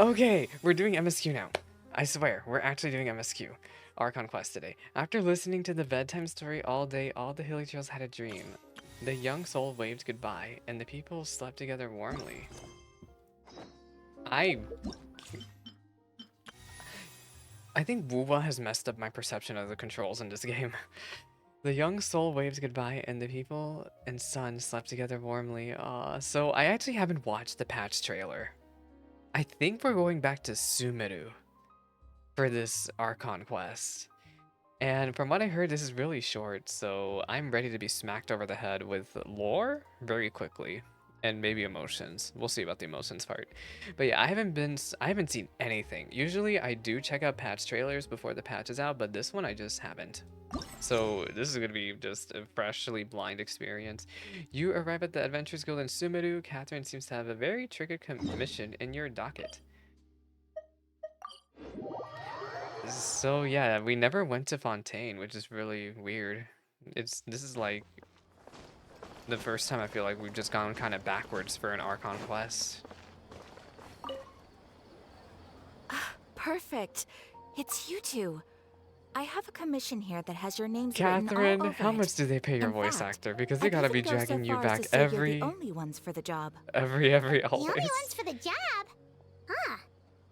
Okay, we're doing MSQ now. I swear, we're actually doing MSQ. Archon quest today. After listening to the bedtime story all day, all the hilly trails had a dream. The young soul waved goodbye, and the people slept together warmly. I think Wuwa has messed up my perception of the controls in this game. The young soul waved goodbye, and the people and sun slept together warmly. So I actually haven't watched the patch trailer. I think we're going back to Sumeru for this Archon quest. And from what I heard, this is really short, so I'm ready to be smacked over the head with lore very quickly. And maybe emotions. We'll see about the emotions part. But yeah, I haven't seen anything. Usually I do check out patch trailers before the patch is out, but this one I just haven't. So this is gonna be just a freshly blind experience. You arrive at the Adventurers Guild in Sumeru. Catherine seems to have a very triggered commission in your docket. So yeah, we never went to Fontaine, which is really weird. This is like the first time I feel like we've just gone kind of backwards for an Archon quest. Perfect. It's you two. I have a commission here that has your names written all Catherine, over how it. much do they pay your In voice fact, actor? Because they I'd gotta be even go so dragging you far as back to say you're every the only ones for the job. always. The only ones for the job? Huh.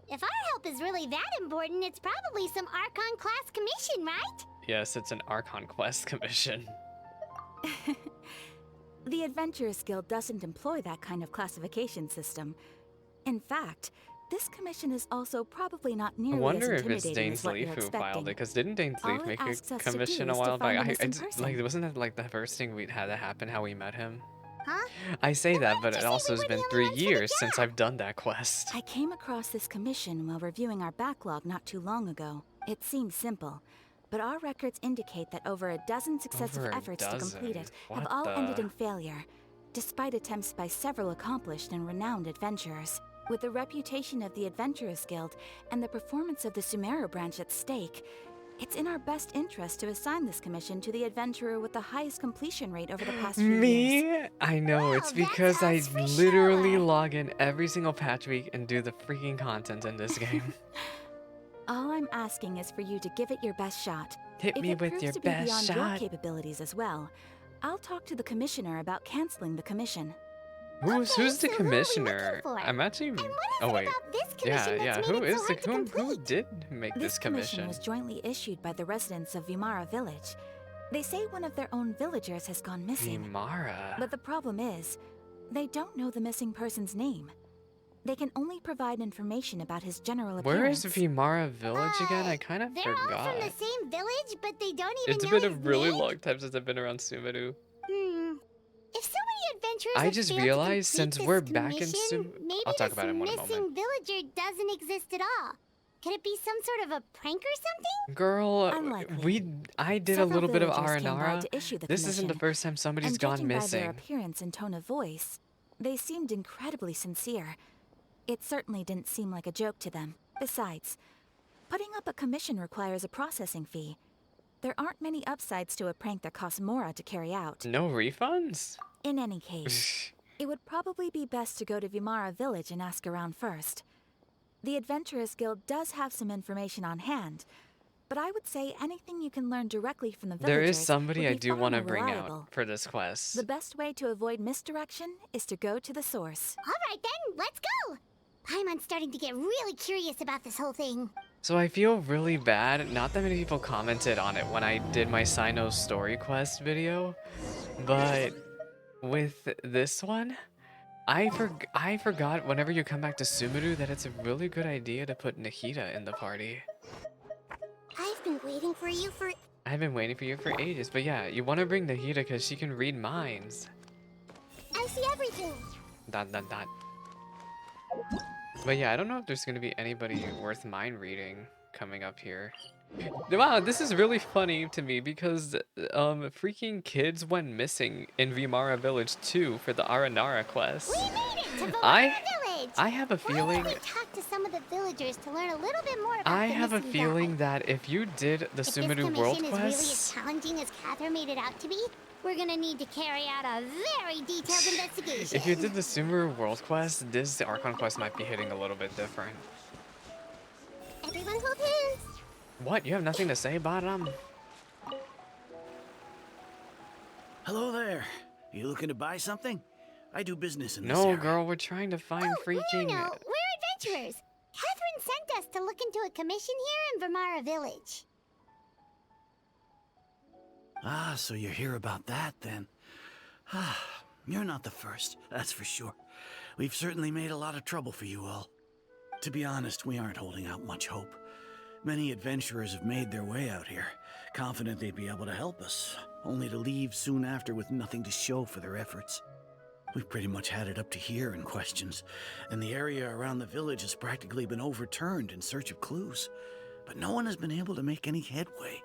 If our help is really that important, it's probably some Archon class commission, right? Yes, it's an Archon quest commission. The Adventurers Guild doesn't employ that kind of classification system. In fact, this commission is also probably not I nearly as wonder if it's intimidating as what you're Dainsleif who expecting. filed it, because didn't All Dainsleif it make asks a us to commission do a is to while find back? the I missing just, like, person. wasn't that like the first thing we'd had that happen, how we met him? Huh? I say Then that, why but did it you say also we has were been the only 3 ones for the years since job? I've done that quest. I came across this commission while reviewing our backlog not too long ago. It seems simple, but our records indicate that over a dozen successive Over a efforts to complete dozen? it have What all ended the? in failure, despite attempts by several accomplished and renowned adventurers. With the reputation of the Adventurers Guild and the performance of the Sumeru branch at stake, it's in our best interest to assign this commission to the adventurer with the highest completion rate over the past few years. Me? I know, it's Well, that's because I us for literally sure. log in every single patch week and do the freaking content in this game. All I'm asking is for you to give it your best shot. Hit If me it with proves your to be best beyond your shot. capabilities as well, I'll talk to the commissioner about canceling the commission. Who's Okay, the so who are we commissioner? looking for? I'm actually. And what is Oh it wait. about this Yeah, commission yeah. that's Who made it is so the hard to who complete? did make This this commission commission? was jointly issued by the residents of Vimara Village. They say one of their own villagers has gone missing. Vimara. But the problem is, they don't know the missing person's name. They can only provide information about his general Where is appearance. Vimara Village again? I kind of They're all forgot. from the same village, but they don't even It's know been a his really name? long time since I've been around Sumeru. If so many adventurers I have just failed to realized complete since this we're back in commission, maybe I'll talk this about it in one missing moment. villager doesn't exist at all. Could it be some sort of a prank or something? Girl, Unlikely. I did Several a little bit of villagers came by Aranara. to issue the This isn't the commission, first time somebody's and gone judging by their missing. appearance and tone of voice, they seemed incredibly sincere. It certainly didn't seem like a joke to them. Besides, putting up a commission requires a processing fee. There aren't many upsides to a prank that costs Mora to carry out. No refunds? In any case, it would probably be best to go to Vimara Village and ask around first. The Adventurers Guild does have some information on hand, but I would say anything you can learn directly from the villagers There is somebody would I be do far want to more bring reliable. out for this quest. The best way to avoid misdirection is to go to the source. All right then, let's go! I'm starting to get really curious about this whole thing. So I feel really bad. Not that many people commented on it when I did my Sino story quest video, but with this one, I forgot whenever you come back to Sumeru that it's a really good idea to put Nikita in the party. I've been waiting for you for... I've been waiting for you for ages, but yeah, you want to bring Nikita because she can read minds. I see everything. Dot dot dot. But yeah, I don't know if there's gonna be anybody worth mind reading coming up here. Wow, this is really funny to me because freaking kids went missing in Vimara Village too for the Aranara quest. We made it to the I village! village. I have a Why feeling. don't we talk to some of the villagers to learn a little bit more about I the have a missing feeling guy? that if you did the If this Sumeru world commission is really as quests, challenging as Catherine made it out to be, we're gonna need to carry out a very detailed investigation. if you did the Sumeru world quest, this Archon quest might be hitting a little bit different. Everyone hold hands. What? You have nothing to say about him? Hello there. You looking to buy something? I do business in this No, area. girl, we're trying to find Oh, freaking. no, we're adventurers. Catherine sent us to look into a commission here in Vermara Village. Ah, so you're here about that then. Ah, you're not the first, that's for sure. We've certainly made a lot of trouble for you all. To be honest, we aren't holding out much hope. Many adventurers have made their way out here, confident they'd be able to help us, only to leave soon after with nothing to show for their efforts. We've pretty much had it up to here in questions, and the area around the village has practically been overturned in search of clues. But no one has been able to make any headway.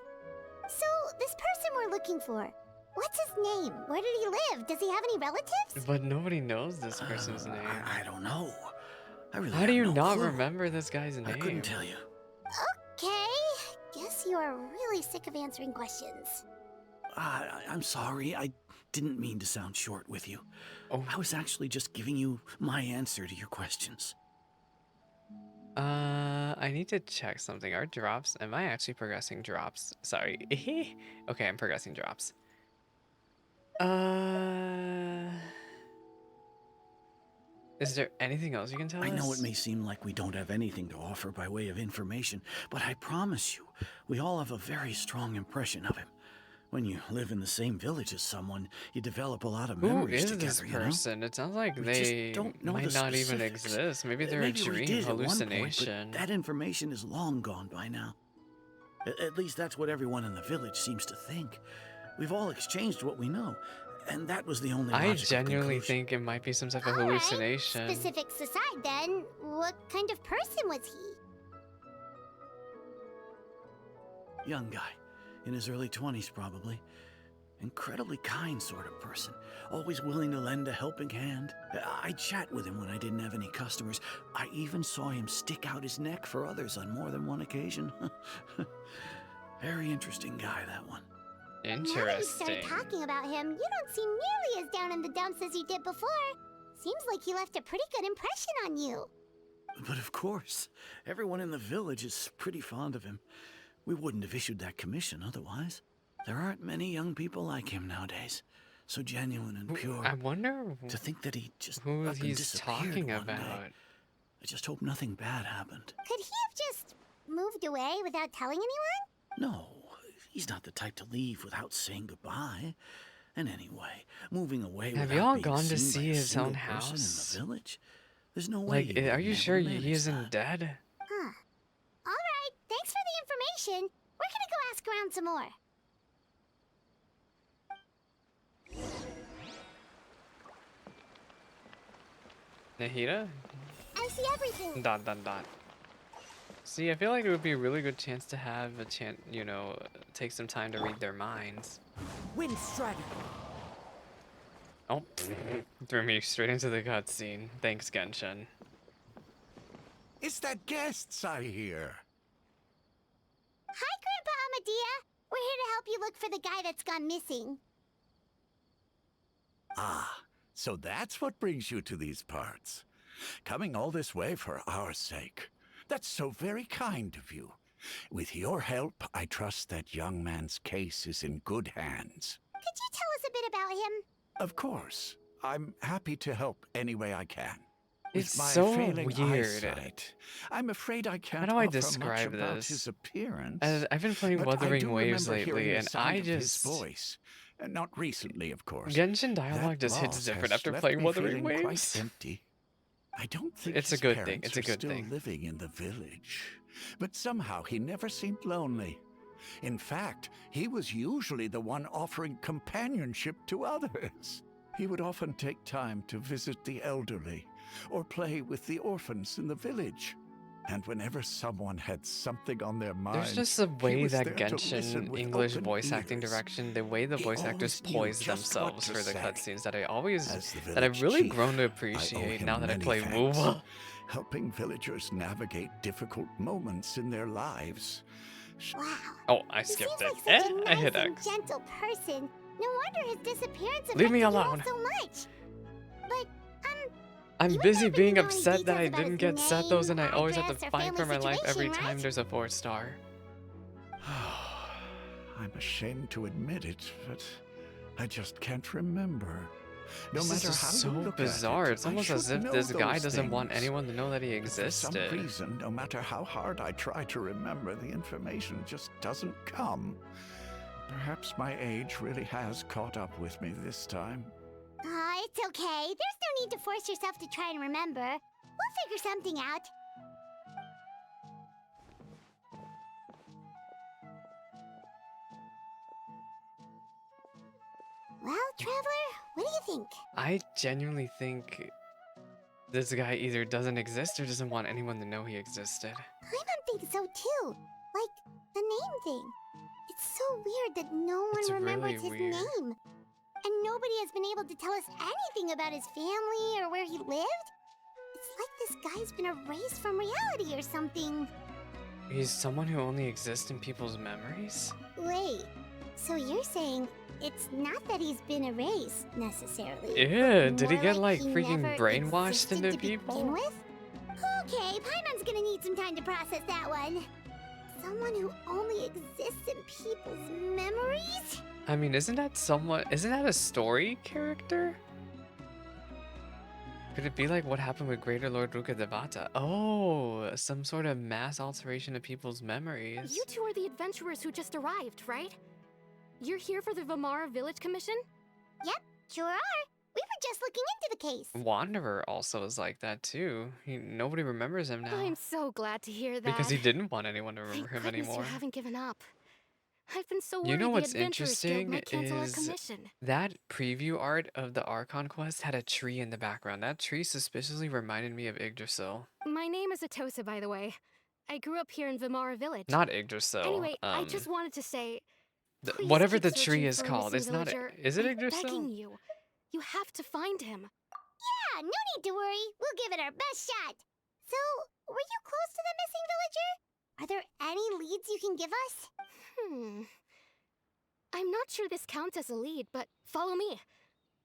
So, this person we're looking for, what's his name? Where did he live? Does he have any relatives? But nobody knows this person's name. I don't know. I really How have do you no not clue. remember this guy's name? I couldn't tell you. Okay, guess you are really sick of answering questions. I'm sorry. I didn't mean to sound short with you. Oh. I was actually just giving you my answer to your questions. I need to check something. Are drops? Am I actually progressing drops? Sorry. Okay, I'm progressing drops. Is there anything else you can tell us? I know it may seem like we don't have anything to offer by way of information, but I promise you, we all have a very strong impression of him. When you live in the same village as someone, you develop a lot of Who memories is together, this you know? person? It sounds like We just they don't know might the not even specifics. exist. Maybe they're Maybe a we dream did at one point, hallucination. but that information is long gone by now. At least that's what everyone in the village seems to think. We've all exchanged what we know, and that was the only I logical genuinely conclusion. think it might be some type of All right, hallucination. specifics aside then, what kind of person was he? Young guy, in his early 20s probably. Incredibly kind sort of person, always willing to lend a helping hand. I'd chat with him when I didn't have any customers. I even saw him stick out his neck for others on more than one occasion. Very interesting guy, that one. Now that you Interesting. start talking about him, you don't seem nearly as down in the dumps as you did before. Seems like he left a pretty good impression on you. But of course, everyone in the village is pretty fond of him. We wouldn't have issued that commission otherwise. There aren't many young people like him nowadays. So genuine and pure. I wonder To think that he just who up and he's disappeared talking one about. day. I just hope nothing bad happened. Could he have just moved away without telling anyone? No, he's not the type to leave without saying goodbye. And anyway, moving away Have without y'all being gone to seen by see a his single own person house? in the village, there's no way. Like, he would are you never sure manage he isn't that. dead? Huh. Alright, thanks for the information. We're gonna go ask around some more. Nahida? I see everything. Dot dot dot. See, I feel like it would be a really good chance to have a chance, take some time to read their minds. Wind Strider. Oh, threw me straight into the cutscene. Thanks, Genshin. It's that guests I hear. Hi, Grandpa Amadea. We're here to help you look for the guy that's gone missing. Ah, so that's what brings you to these parts. Coming all this way for our sake. That's so very kind of you. With your help, I trust that young man's case is in good hands. Could you tell us a bit about him? Of course. I'm happy to help any way I can. It's With my so failing weird. eyesight, I'm afraid I can't do I offer describe much about this? his appearance. I've been playing but I Wuthering do Waves remember hearing lately, the and sound I of his just... voice. Not recently, of course. Genshin dialogue That just hits loss different has after left playing me Wuthering feeling Waves. Quite empty. I don't think It's a his good thing, parents it's a are good still thing. living in the village, but somehow he never seemed lonely. In fact, he was usually the one offering companionship to others. He would often take time to visit the elderly or play with the orphans in the village. And whenever someone had something on their mind, There's just the he way was that there to listen Genshin with English open voice acting ears. direction, the way the He voice actors always knew poise just what themselves to for the say. cutscenes that As the that I've village really chief, grown to I owe appreciate him now that I many play thanks, WoW. helping villagers navigate difficult moments in their lives. Wow. Oh, I He skipped seems it. like such a I nice hit and X. gentle person. No wonder his disappearance Leave affected me you all alone. so much. But, I'm you busy happen to being know any upset that I details about didn't his get Sethos name, and I always have to address, or fight for family my life every situation, time right? there's a 4-star. I'm ashamed to admit it, but I just can't remember. No This is matter just how so you look bizarre. at it, It's I almost as should if know this guy those doesn't want things. anyone to know that he But for some existed. reason, no matter how hard I try to remember, the information just doesn't come. Perhaps my age really has caught up with me this time. It's okay. There's no need to force yourself to try and remember. We'll figure something out. Well, Traveler, what do you think? I genuinely think this guy either doesn't exist or doesn't want anyone to know he existed. I think so too. Like, the name thing. It's so weird that no one It's remembers really his weird. name. And nobody has been able to tell us anything about his family or where he lived. It's like this guy's been erased from reality or something. He's someone who only exists in people's memories? Wait, so you're saying it's not that he's been erased, necessarily? Yeah, but did he more get like he freaking never brainwashed existed into to begin people? with? Okay, Paimon's gonna need some time to process that one. Someone who only exists in people's memories? I mean, isn't that a story character? Could it be like what happened with Greater Lord Rukkhadevata? Oh, some sort of mass alteration of people's memories. You two are the adventurers who just arrived, right? You're here for the Vamara Village Commission? Yep, sure are. We were just looking into the case. Wanderer also is like that too. Nobody remembers him now. I'm so glad to hear that. Because he didn't want anyone to remember Thank him goodness anymore. you haven't given up. I've been so You worried know the what's Adventurers Guild interesting might cancel our is commission. that preview art of the Archon quest had a tree in the background. That tree suspiciously reminded me of Yggdrasil. My name is Atosa, by the way. I grew up here in Vamara Village. Not Yggdrasil. Anyway, I just wanted to say, please whatever keep the searching tree is for a called. missing It's not. villager. Is it I'm Yggdrasil? begging you. You have to find him. Yeah, no need to worry. We'll give it our best shot. So, were you close to the missing villager? Are there any leads you can give us? I'm not sure this counts as a lead, but follow me.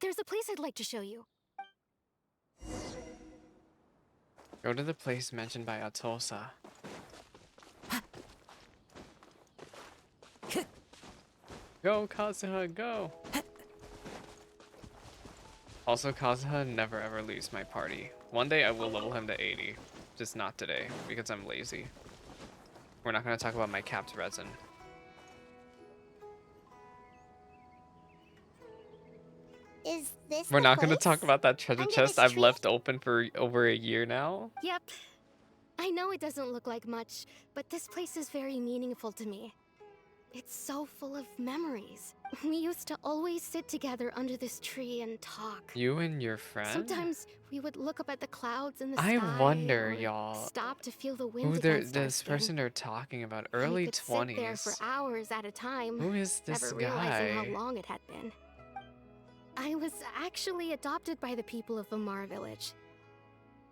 There's a place I'd like to show you. Go to the place mentioned by Atosa. Go, Kazuha, go! Also, Kazuha never ever leaves my party. One day I will level him to 80. Just not today, because I'm lazy. We're not going to talk about my capped resin. Is this We're the not going to place? talk about that treasure Under chest this I've tree? left open for over a year now. Yep. I know it doesn't look like much, but this place is very meaningful to me. It's so full of memories. We used to always sit together under this tree and talk. You and your friend? Sometimes we would look up at the clouds in the I sky. wonder, or y'all, Stop to feel the wind who against our this skin. person they're talking about. We Early could sit there 20s. for hours at a time. Who is this never realizing how guy? long it had been. I was actually adopted by the people of Vamara Village.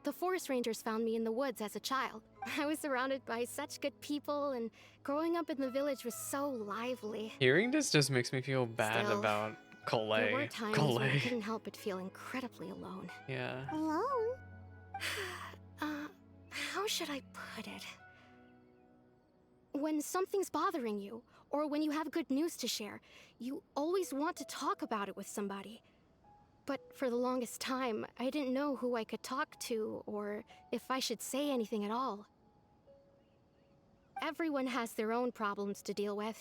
The forest rangers found me in the woods as a child. I was surrounded by such good people, and growing up in the village was so lively. Hearing this just makes me feel bad Still, about There were Calais. times when I Calais. couldn't help but feel incredibly alone. Yeah. Alone? How should I put it? When something's bothering you, or when you have good news to share, you always want to talk about it with somebody. But for the longest time, I didn't know who I could talk to, or if I should say anything at all. Everyone has their own problems to deal with.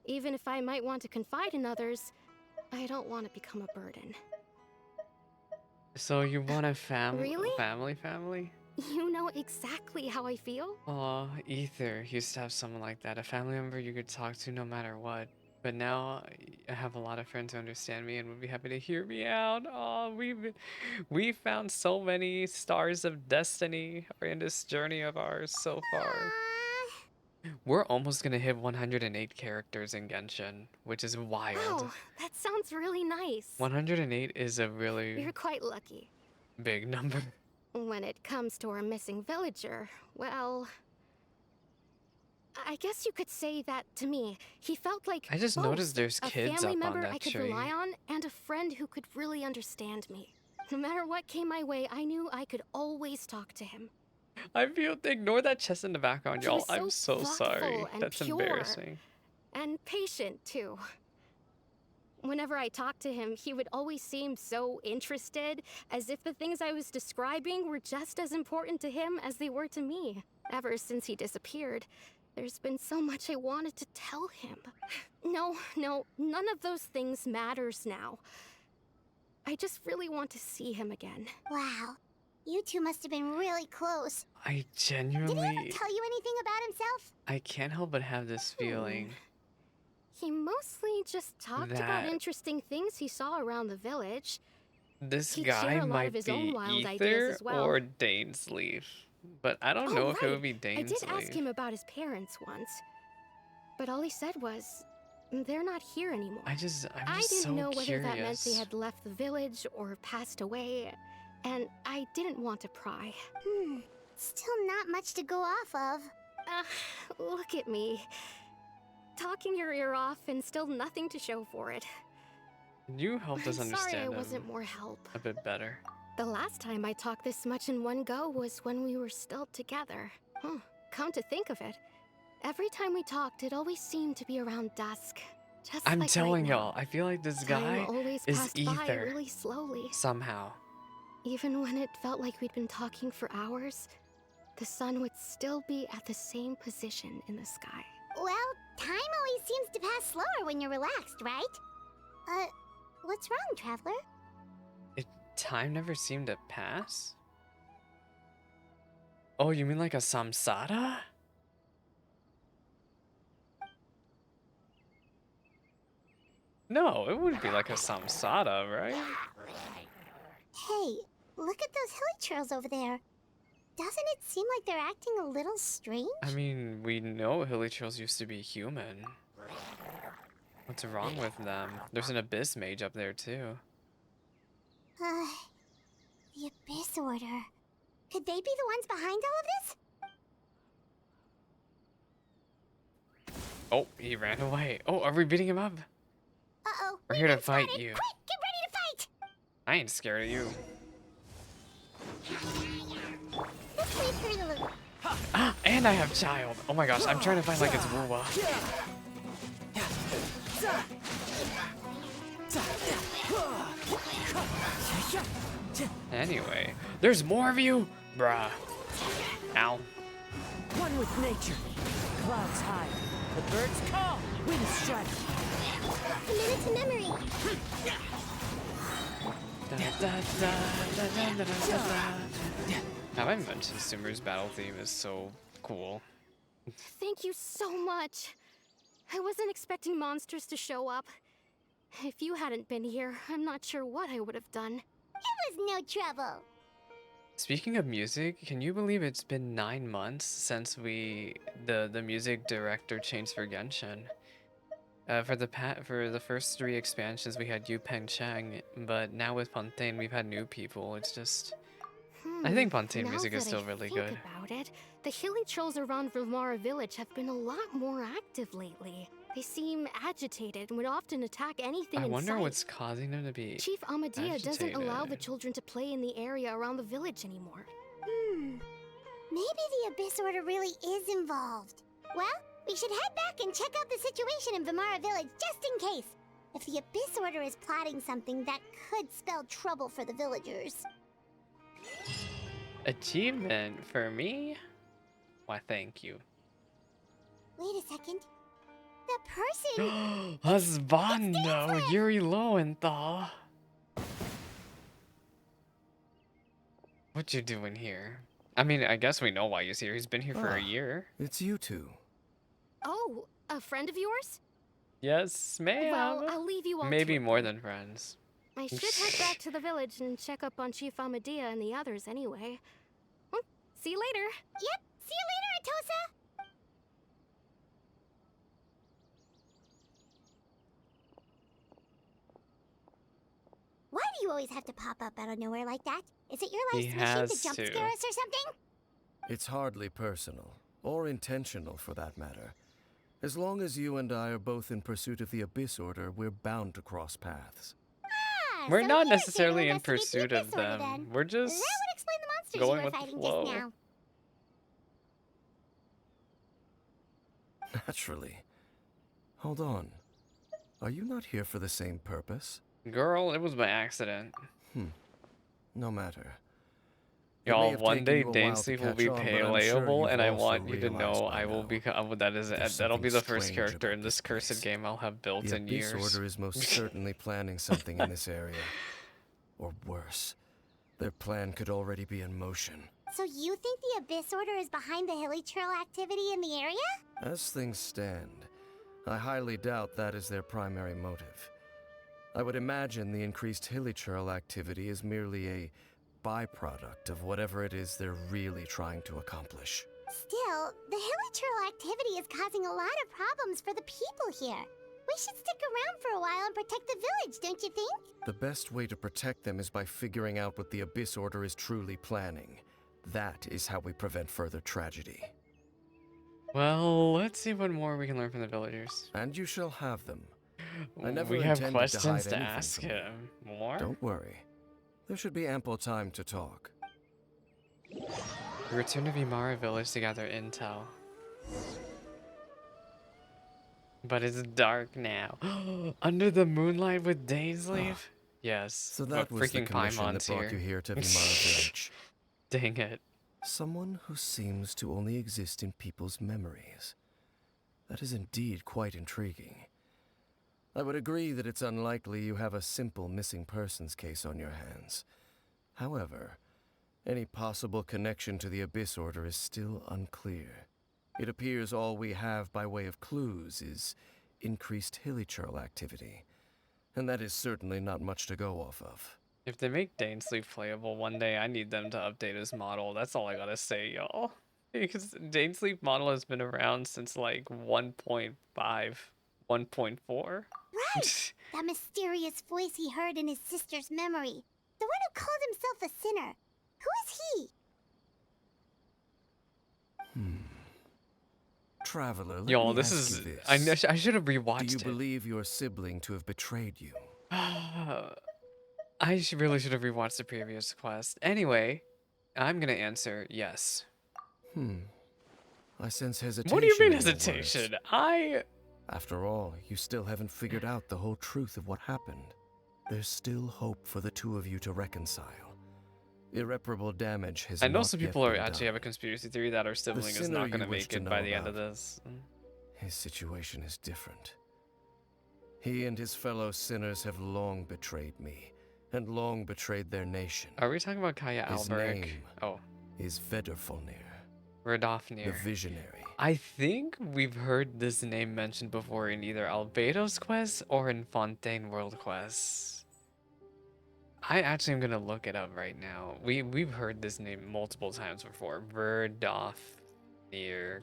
Even if I might want to confide in others, I don't want to become a burden. So you want a Really? family? You know exactly how I feel? Aw, Ether used to have someone like that. A family member you could talk to no matter what. But now I have a lot of friends who understand me and would be happy to hear me out. Oh, we found so many stars of destiny in this journey of ours so far. Aww. We're almost gonna hit 108 characters in Genshin, which is wild. Wow, that sounds really nice. 108 is a really You're quite lucky. big number. When it comes to our missing villager, well, I guess you could say that to me. He felt like I just both noticed there's a kids family up on member that I could tree. rely on and a friend who could really understand me. No matter what came my way, I knew I could always talk to him. I feel ignore that chest in the background, He y'all. was I'm so thoughtful sorry. and That's pure, embarrassing. and patient too. Whenever I talked to him, he would always seem so interested, as if the things I was describing were just as important to him as they were to me. Ever since he disappeared, there's been so much I wanted to tell him. No, none of those things matters now. I just really want to see him again. Wow. You two must have been really close. I Did he genuinely, ever tell you anything about himself? I can't help but have this feeling. He mostly just talked about That- interesting things he saw around the village. This He'd guy share a lot might of his be own wild ideas Ether as well. or Dainsleif, but I don't Oh, know if it right. would be I did ask Dainsleif. him about his parents once, but all he said was, they're not here anymore. I'm I just didn't so know whether curious. that meant they had left the village or passed away, and I didn't want to pry. Still not much to go off of. Look at me. Talking your ear off and still nothing to show for it. You helped us I'm sorry I understand wasn't him more help. a bit better. The last time I talked this much in one go was when we were still together. Come to think of it, every time we talked, it always seemed to be around dusk. Just I'm like telling right y'all, now. I feel like this Time guy always is passed by Ether really slowly. somehow. Even when it felt like we'd been talking for hours, the sun would still be at the same position in the sky. Well, time always seems to pass slower when you're relaxed, right? What's wrong, Traveler? Time never seemed to pass? Oh, you mean like a samsara? No, it wouldn't be like a samsara, right? Hey, look at those hilly churls over there. Doesn't it seem like they're acting a little strange? I mean, we know hilly trolls used to be human. What's wrong with them? There's an abyss mage up there too. The Abyss Order. Could they be the ones behind all of this? Oh, he ran away. Oh, are we beating him up? Uh-oh. We're we've here to been fight spotted. you. Quick, get ready to fight! I ain't scared of you. Let's leave her in the loop. Ah, and I have child. Oh my gosh, I'm trying to find like it's Wuwa. Anyway, there's more of you? Bruh. Ow. One with nature. Clouds high. The birds call. Wind strike. Commit it to memory. Have I mentioned Sumer's battle theme is so cool? Thank you so much. I wasn't expecting monsters to show up. If you hadn't been here, I'm not sure what I would have done. It was no trouble. Speaking of music, can you believe it's been 9 months since the music director changed for Genshin? For the first 3 expansions we had Yu Peng Chang, but now with Fontaine we've had new people. It's just I think Fontaine Now music is that still I really think good. about it, the hilly trolls around Vilmara village have been a lot more active lately. They seem agitated and would often attack anything I in wonder sight. what's causing them to be Chief Amadea doesn't allow the agitated. children to play in the area around the village anymore. Maybe the Abyss Order really is involved. Well, we should head back and check out the situation in Vimara Village just in case. If the Abyss Order is plotting something that could spell trouble for the villagers. Achievement for me? Why, thank you. Wait a second. The person... Husbando, Yuri Lowenthal. What you doing here? I mean, I guess we know why he's here. He's been here for a year. It's you two. Oh, a friend of yours? Yes, Well, ma'am. I'll leave you all to Maybe it more then. than friends. I should head back to the village and check up on Chief Amadea and the others anyway. Hmm, see you later. Yep, see you later, Atosa! Why do you always have to pop up out of nowhere like that? Is it your He life's mission to has jump to. scare us or something? It's hardly personal, or intentional for that matter. As long as you and I are both in pursuit of the Abyss Order, we're bound to cross paths. Ah, We're so not you're here to necessarily in investigate the pursuit of Abyss Order, them. then. We're That just would explain the monsters going you were with the fighting flow. just now. Naturally. Hold on. Are you not here for the same purpose? Girl, it was by accident. No matter. It may Y'all, have one taken day you a while to Dainsleif will catch be on, but I'm sure payable, you've and I also want you to realized know by I will now become. That'll there's be the something first strange character in about this this cursed place. game I'll have built The in Abyss years. Order is most certainly planning something in this area. Or worse, their plan could already be in motion. So you think the Abyss Order is behind the hilly trail activity in the area? As things stand, I highly doubt that is their primary motive. I would imagine the increased hilly trail activity is merely a byproduct of whatever it is they're really trying to accomplish. Still, the hilly trail activity is causing a lot of problems for the people here. We should stick around for a while and protect the village, don't you think? The best way to protect them is by figuring out what the Abyss Order is truly planning. That is how we prevent further tragedy. Well, let's see what more we can learn from the villagers. And you shall have them. I never We have intended questions to to hide anything ask from you. him. More? Don't worry. There should be ample time to talk. We return to Vimara village to gather intel. But it's dark now. Under the moonlight with Dainsleif? Yes. So that but was the freaking commission that Paimon's brought here. you here to Vimara Village. Dang it. Someone who seems to only exist in people's memories. That is indeed quite intriguing. I would agree that it's unlikely you have a simple missing persons case on your hands. However, any possible connection to the Abyss Order is still unclear. It appears all we have by way of clues is increased hilly trail activity, and that is certainly not much to go off of. If they make Dainsleif playable one day, I need them to update his model. That's all I gotta say, y'all. Because Dainsleif model has been around since like 1.5, 1.4. Right! That mysterious voice he heard in his sister's memory. The one who called himself a sinner. Who is he? Traveler, let Y'all, me this ask is... you I, this. I should have Do rewatched you it. believe your sibling to have betrayed you? Really should have rewatched the previous quest. Anyway, I'm gonna answer yes. I sense hesitation. What do you mean in your words. hesitation? After all, you still haven't figured out the whole truth of what happened. There's still hope for the two of you to reconcile. Irreparable damage has I know not some yet people been actually done. have a conspiracy theory that our sibling is sinner not gonna you wish make to it know by the end about. of this. His situation is different. He and his fellow sinners have long betrayed me, and long betrayed their nation. Are we talking about Kaya His Alberic? name Oh, is Vedrfolnir, the Radofnir. Visionary. I think we've heard this name mentioned before in either Albedo's quest or in Fontaine World quests. I actually am gonna look it up right now. We've heard this name multiple times before. Verdofnir.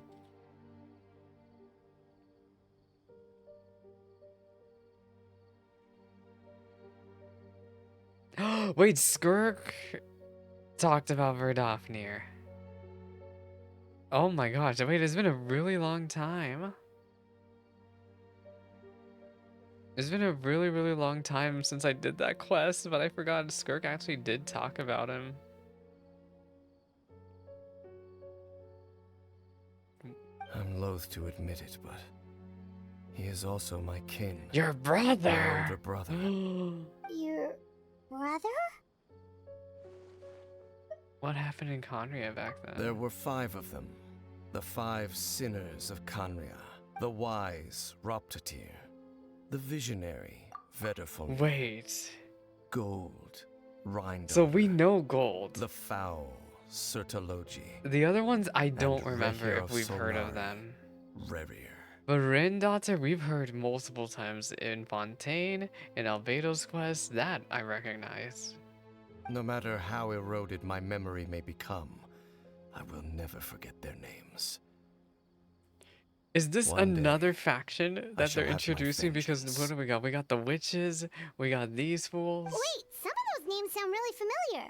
Wait, Skirk talked about Verdofnir. Oh my gosh, wait, it's been a really long time. It's been a really, really long time since I did that quest, but I forgot Skirk actually did talk about him. I'm loath to admit it, but he is also my kin. Your brother! My older brother. Your brother? What happened in Conria back then? There were 5 of them. The 5 sinners of Conria. The wise Roptatir. The visionary Vedrfolnir. Wait. Gold Rindor. So we know Gold. The foul Sertologi. The other ones I don't And remember Rehir if we've heard of Solari. them. Rerir. But Rendatter, we've heard multiple times in Fontaine, in Albedo's quest, that I recognize. No matter how eroded my memory may become, I will never forget their names. Is this One day, another faction I that shall they're have my introducing? Because what vengeance. do we got? We got the witches, we got these fools. Wait, some of those names sound really familiar.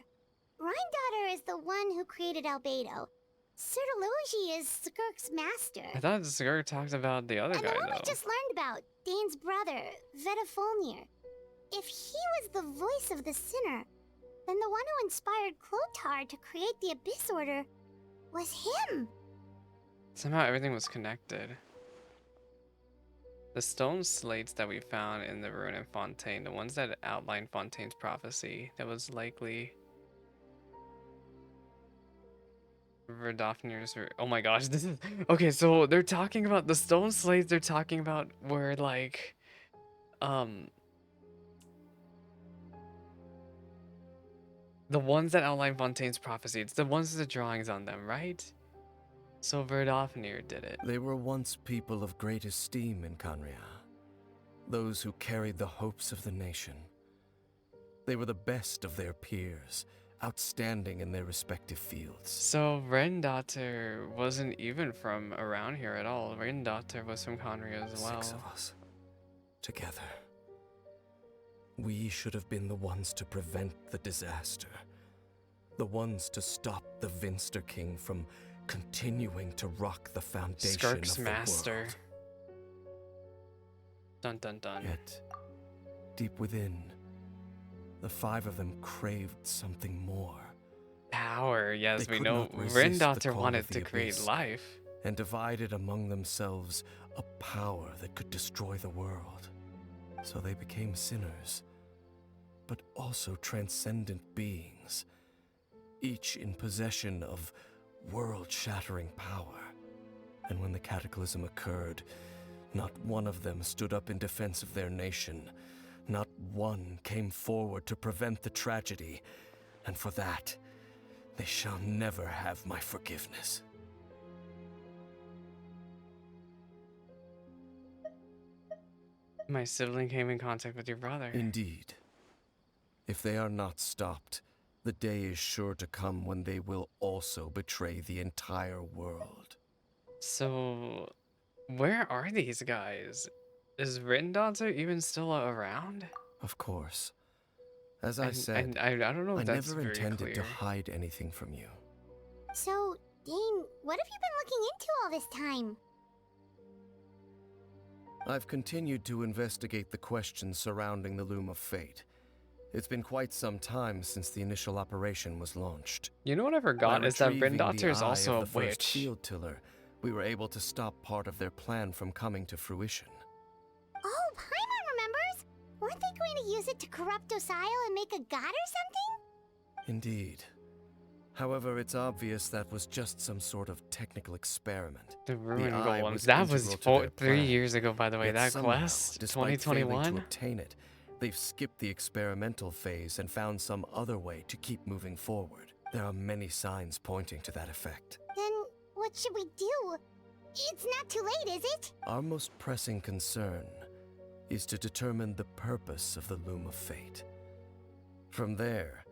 Rhyndater is the one who created Albedo. Sertology is Skirk's master. I thought Skur talked about the other And guy, the one we though. just learned about, Dane's brother, Vedafulnir. If he was the voice of the sinner, then the one who inspired Clotar to create the Abyss Order was him. Somehow everything was connected. The stone slates that we found in the ruin in Fontaine, the ones that outlined Fontaine's prophecy, that was likely Verdofnir's. Oh my gosh, this is okay. So they're talking about the stone slates. They're talking about where like, the ones that outline Fontaine's prophecy. It's the ones with the drawings on them, right? So Verdofnir did it. They were once people of great esteem in Canria, those who carried the hopes of the nation. They were the best of their peers, outstanding in their respective fields. So Rendatter wasn't even from around here at all. Rendatter was from Conria as well. 6 of us, together. We should have been the ones to prevent the disaster. The ones to stop the Vinster King from continuing to rock the foundation Skirk's of the master. world. Dun dun dun. Yet, deep within, the 5 of them craved something more. Power, yes, They we could know. not resist the Rendatter call wanted of the to create abyss. life. And divided among themselves a power that could destroy the world. So they became sinners, but also transcendent beings, each in possession of world-shattering power. And when the cataclysm occurred, not one of them stood up in defense of their nation. Not one came forward to prevent the tragedy. And for that, they shall never have my forgiveness. My sibling came in contact with your brother. Indeed. If they are not stopped, the day is sure to come when they will also betray the entire world. So, where are these guys? Is Rendatter even still around? Of course. As I said, I don't know I if that's never very intended clear. to hide anything from you. So, Dane, what have you been looking into all this time? I've continued to investigate the questions surrounding the Loom of Fate. It's been quite some time since the initial operation was launched. You know what I forgot By is that retrieving the Rendatter is eye also a of the first witch. field tiller, we were able to stop part of their plan from coming to fruition. Oh, Paimon remembers! Weren't they going to use it to corrupt Dosile and make a god or something? Indeed. However, it's obvious that was just some sort of technical experiment. The Ruin eye Golems. was That was integral to their 3 plan. years ago, by the way. Yet That somehow, quest, despite failing 2021. to obtain it, they've skipped the experimental phase and found some other way to keep moving forward. There are many signs pointing to that effect. Then, what should we do? It's not too late, is it? Our most pressing concern is to determine the purpose of the Loom of Fate. From there,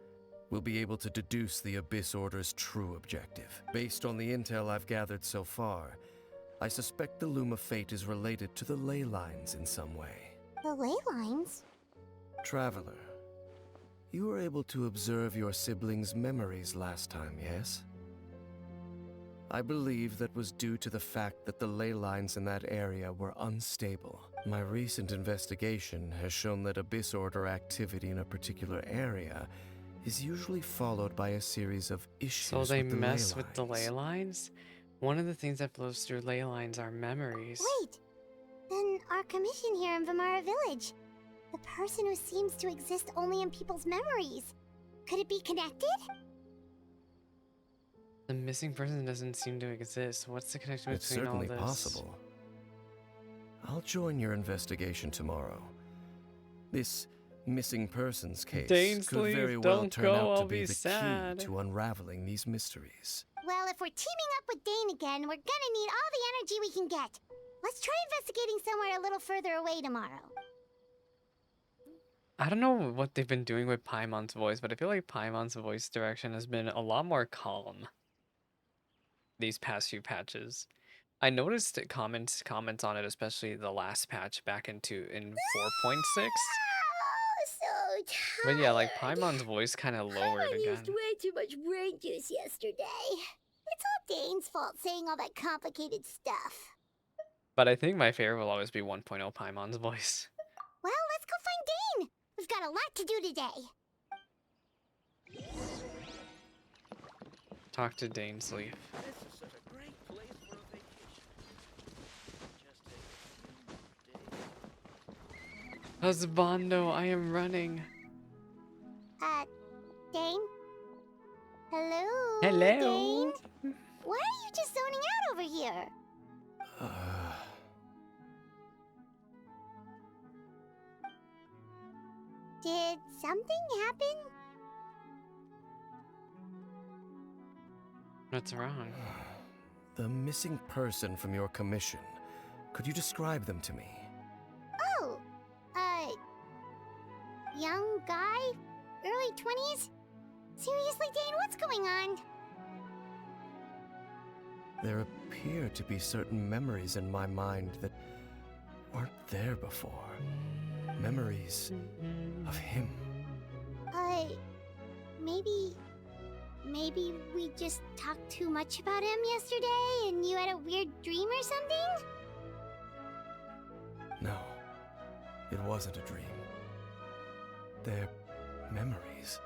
we'll be able to deduce the Abyss Order's true objective. Based on the intel I've gathered so far, I suspect the Loom of Fate is related to the ley lines in some way. The ley lines? Traveler, you were able to observe your siblings' memories last time, yes? I believe that was due to the fact that the ley lines in that area were unstable. My recent investigation has shown that Abyss Order activity in a particular area is usually followed by a series of issues So they with the mess ley with the ley lines. lines? One of the things that flows through ley lines are memories. Wait! Then our commission here in Vimara Village. The person who seems to exist only in people's memories. Could it be connected? The missing person doesn't seem to exist. What's the connection It's between all certainly this? possible. I'll join your investigation tomorrow. This missing persons case could very Dainsleif, well don't turn go, out to I'll be be the sad. key to unraveling these mysteries. Well, if we're teaming up with Dane again, we're gonna need all the energy we can get. Let's try investigating somewhere a little further away tomorrow. I don't know what they've been doing with Paimon's voice, but I feel like Paimon's voice direction has been a lot more calm these past few patches. I noticed that comments on it, especially the last patch back in 4.6. Oh, so But yeah, like tired. Paimon's voice kind of lowered I used again. way too much brain juice yesterday. It's all Dane's fault saying all that complicated stuff. But I think my favorite will always be 1.0 Paimon's voice. Well, let's go find Dane. We've got a lot to do today. Talk to Dainsleif. This is such a great place for a vacation. Just a few days. Husbando, I am running. Dane? Hello? Hello? Dane? Why are you just zoning out over here? Did something happen? What's wrong? The missing person from your commission. Could you describe them to me? Oh, young guy? Early 20s? Seriously, Dane, what's going on? There appear to be certain memories in my mind that weren't there before. Memories of him. Maybe we just talked too much about him yesterday and you had a weird dream or something? No, it wasn't a dream. They're memories.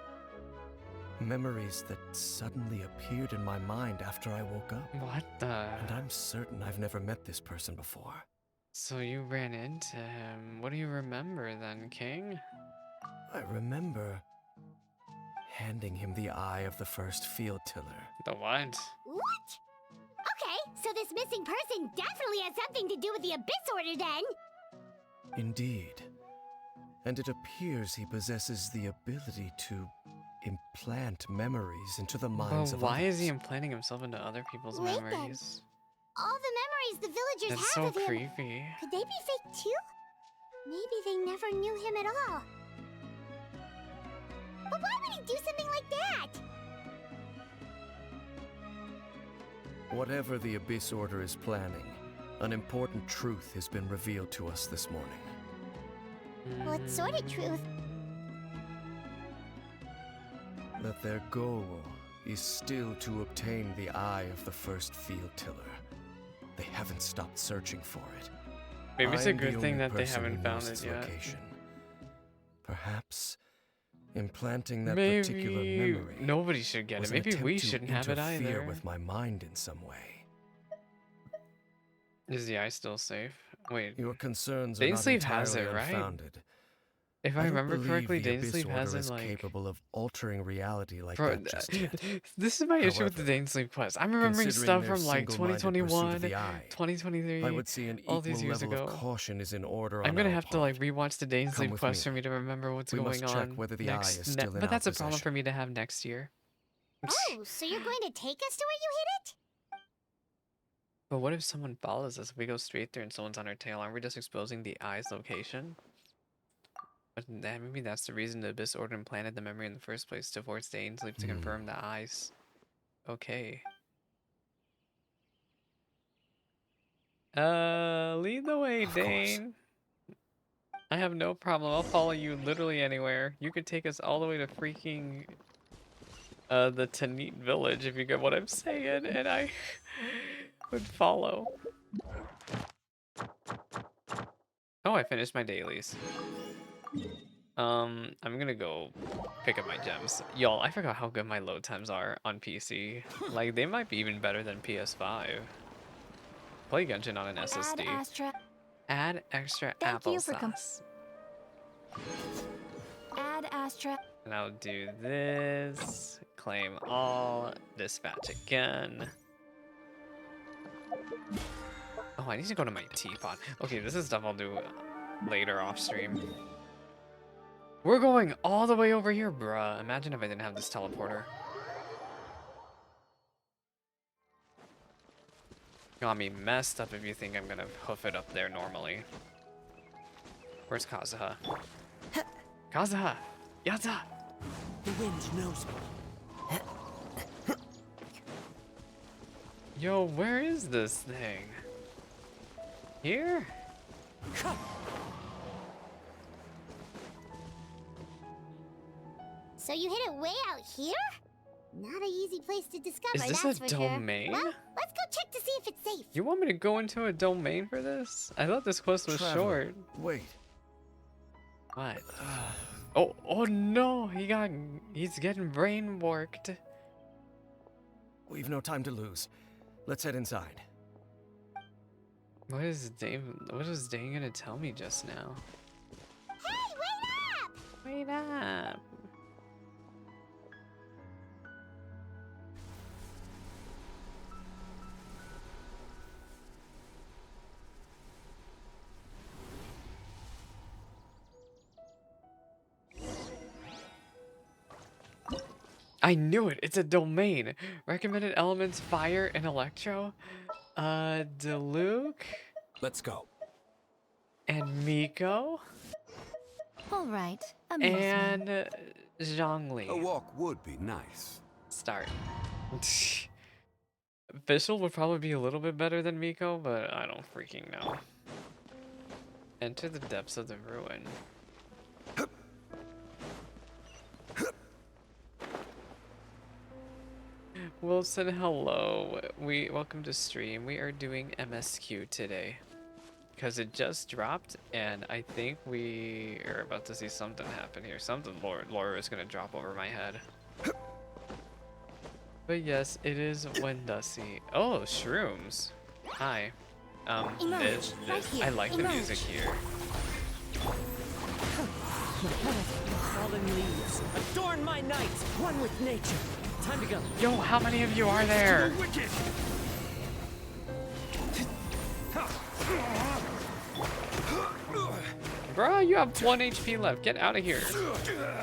Memories that suddenly appeared in my mind after I woke up. What the? And I'm certain I've never met this person before. So you ran into him. What do you remember then, King? I remember handing him the eye of the first field tiller. The what? What? Okay, so this missing person definitely has something to do with the Abyss Order then! Indeed. And it appears he possesses the ability to implant memories into the minds But of why is he others. implanting himself into other people's Wait then. memories? All the memories the villagers That's have so of him, creepy. could they be fake too? Maybe they never knew him at all. But why would he do something like that? Whatever the Abyss Order is planning, an important truth has been revealed to us this morning. What sort of truth? That their goal is still to obtain the eye of the first field tiller. They haven't stopped searching for it. Maybe it's a I'm the good thing only that they person who haven't found knows it its yet. location. Perhaps implanting that Maybe particular memory nobody should get was it. an Maybe attempt we to shouldn't have it interfere either. with my mind in some way. Is the eye still safe? Wait, Your concerns are not Dainsleif has entirely it, right? unfounded. if I don't remember believe correctly, the Abyss Dainsleif Order has it is like. capable of altering reality like Bro, that just yet. this is my issue with the However, Dainsleif quest. I'm remembering considering stuff their from like single-minded pursuit of 2021, the eye, 2023, I would see an all equal these years level ago. of caution is in order I'm on gonna our have to like part. rewatch the Come Dainsleif with quest me. for me to remember what's We going must check on whether the eye next. is still in But our that's a problem for possession. me to have next year. Oh, so you're going to take us to where you hid it? But what if someone follows us? If we go straight there and someone's on our tail, aren't we just exposing the eye's location? But then maybe that's the reason the Abyss Order implanted the memory in the first place, to force Dainsleif to confirm the eyes. Okay. Lead the way, Of course. Dane. I have no problem. I'll follow you literally anywhere. You could take us all the way to freaking the Tanit village if you get what I'm saying, and I would follow. Oh, I finished my dailies. I'm gonna go pick up my gems. Y'all, I forgot how good my load times are on PC. Like, they might be even better than PS5. Play Genshin on an SSD. Add extra Thank you for applesauce. Add Astra. And I'll do this. Claim all. Dispatch again. Oh, I need to go to my teapot. Okay, this is stuff I'll do later off stream. We're going all the way over here, bruh. Imagine if I didn't have this teleporter. Got me messed up if you think I'm gonna hoof it up there normally. Where's Kazuha? Kazuha! Yaza! The wind knows me. Yo, where is this thing? Here? So you hid it way out here? Not an easy place to discover, Is this that's a for domain? sure. Well, let's go check to see if it's safe. You want me to go into a domain for this? I thought this quest was Traveler, short. Wait. What? Oh no, he's getting brain worked. We've no time to lose. Let's head inside. What is Dane gonna tell me just now? Hey, wait up! Wait up. I knew it! It's a domain! Recommended elements fire and electro. Diluc Let's go. and Miko All right, and Zhongli. A walk would be nice. Start. Vishal would probably be a little bit better than Miko, but I don't freaking know. Enter the depths of the ruin. Wilson, hello. Welcome to stream. We are doing MSQ today. Because it just dropped, and I think we are about to see something happen here. Something Laura is going to drop over my head. But yes, it is Wendusy. Oh, shrooms. Hi. Emerge, right here. I like the Emerge. music here. Fallen leaves. Adorn my night. One with nature. Time to go. Yo, how many of you are there? Bruh, you have 1 HP left. Get out of here.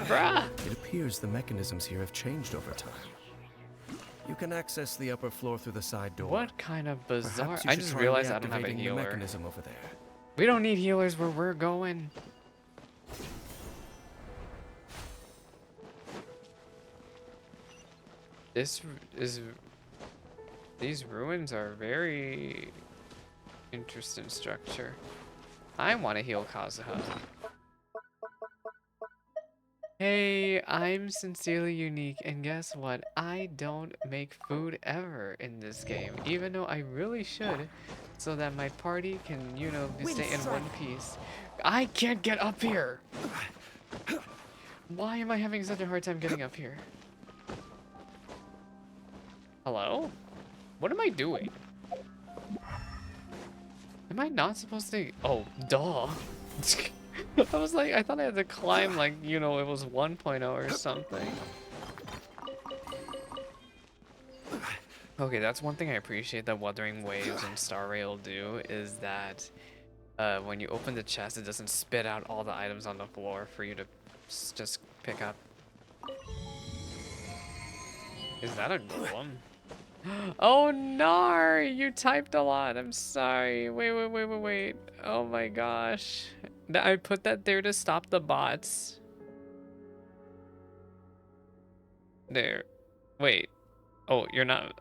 Bruh. It appears the mechanisms here have changed over time. You can access the upper floor through the side door. What kind of bizarre... Perhaps you I should just try realized I don't have a reactivating the healer. mechanism over there. We don't need healers where we're going. This is... These ruins are very interesting structure. I want to heal Kazuha. Hey, I'm sincerely unique, and guess what? I don't make food ever in this game, even though I really should, so that my party can, you know, stay in one piece. I can't get up here! Why am I having such a hard time getting up here? Hello? What am I doing? Am I not supposed to... Oh, duh. I was like, I thought I had to climb like, you know, it was 1.0 or something. Okay, that's one thing I appreciate that Wuthering Waves and Star Rail do, is that when you open the chest, it doesn't spit out all the items on the floor for you to just pick up. Is that a golem? Oh, Nar! You typed a lot. I'm sorry. Wait. Oh my gosh. I put that there to stop the bots. There. Wait. Oh, you're not...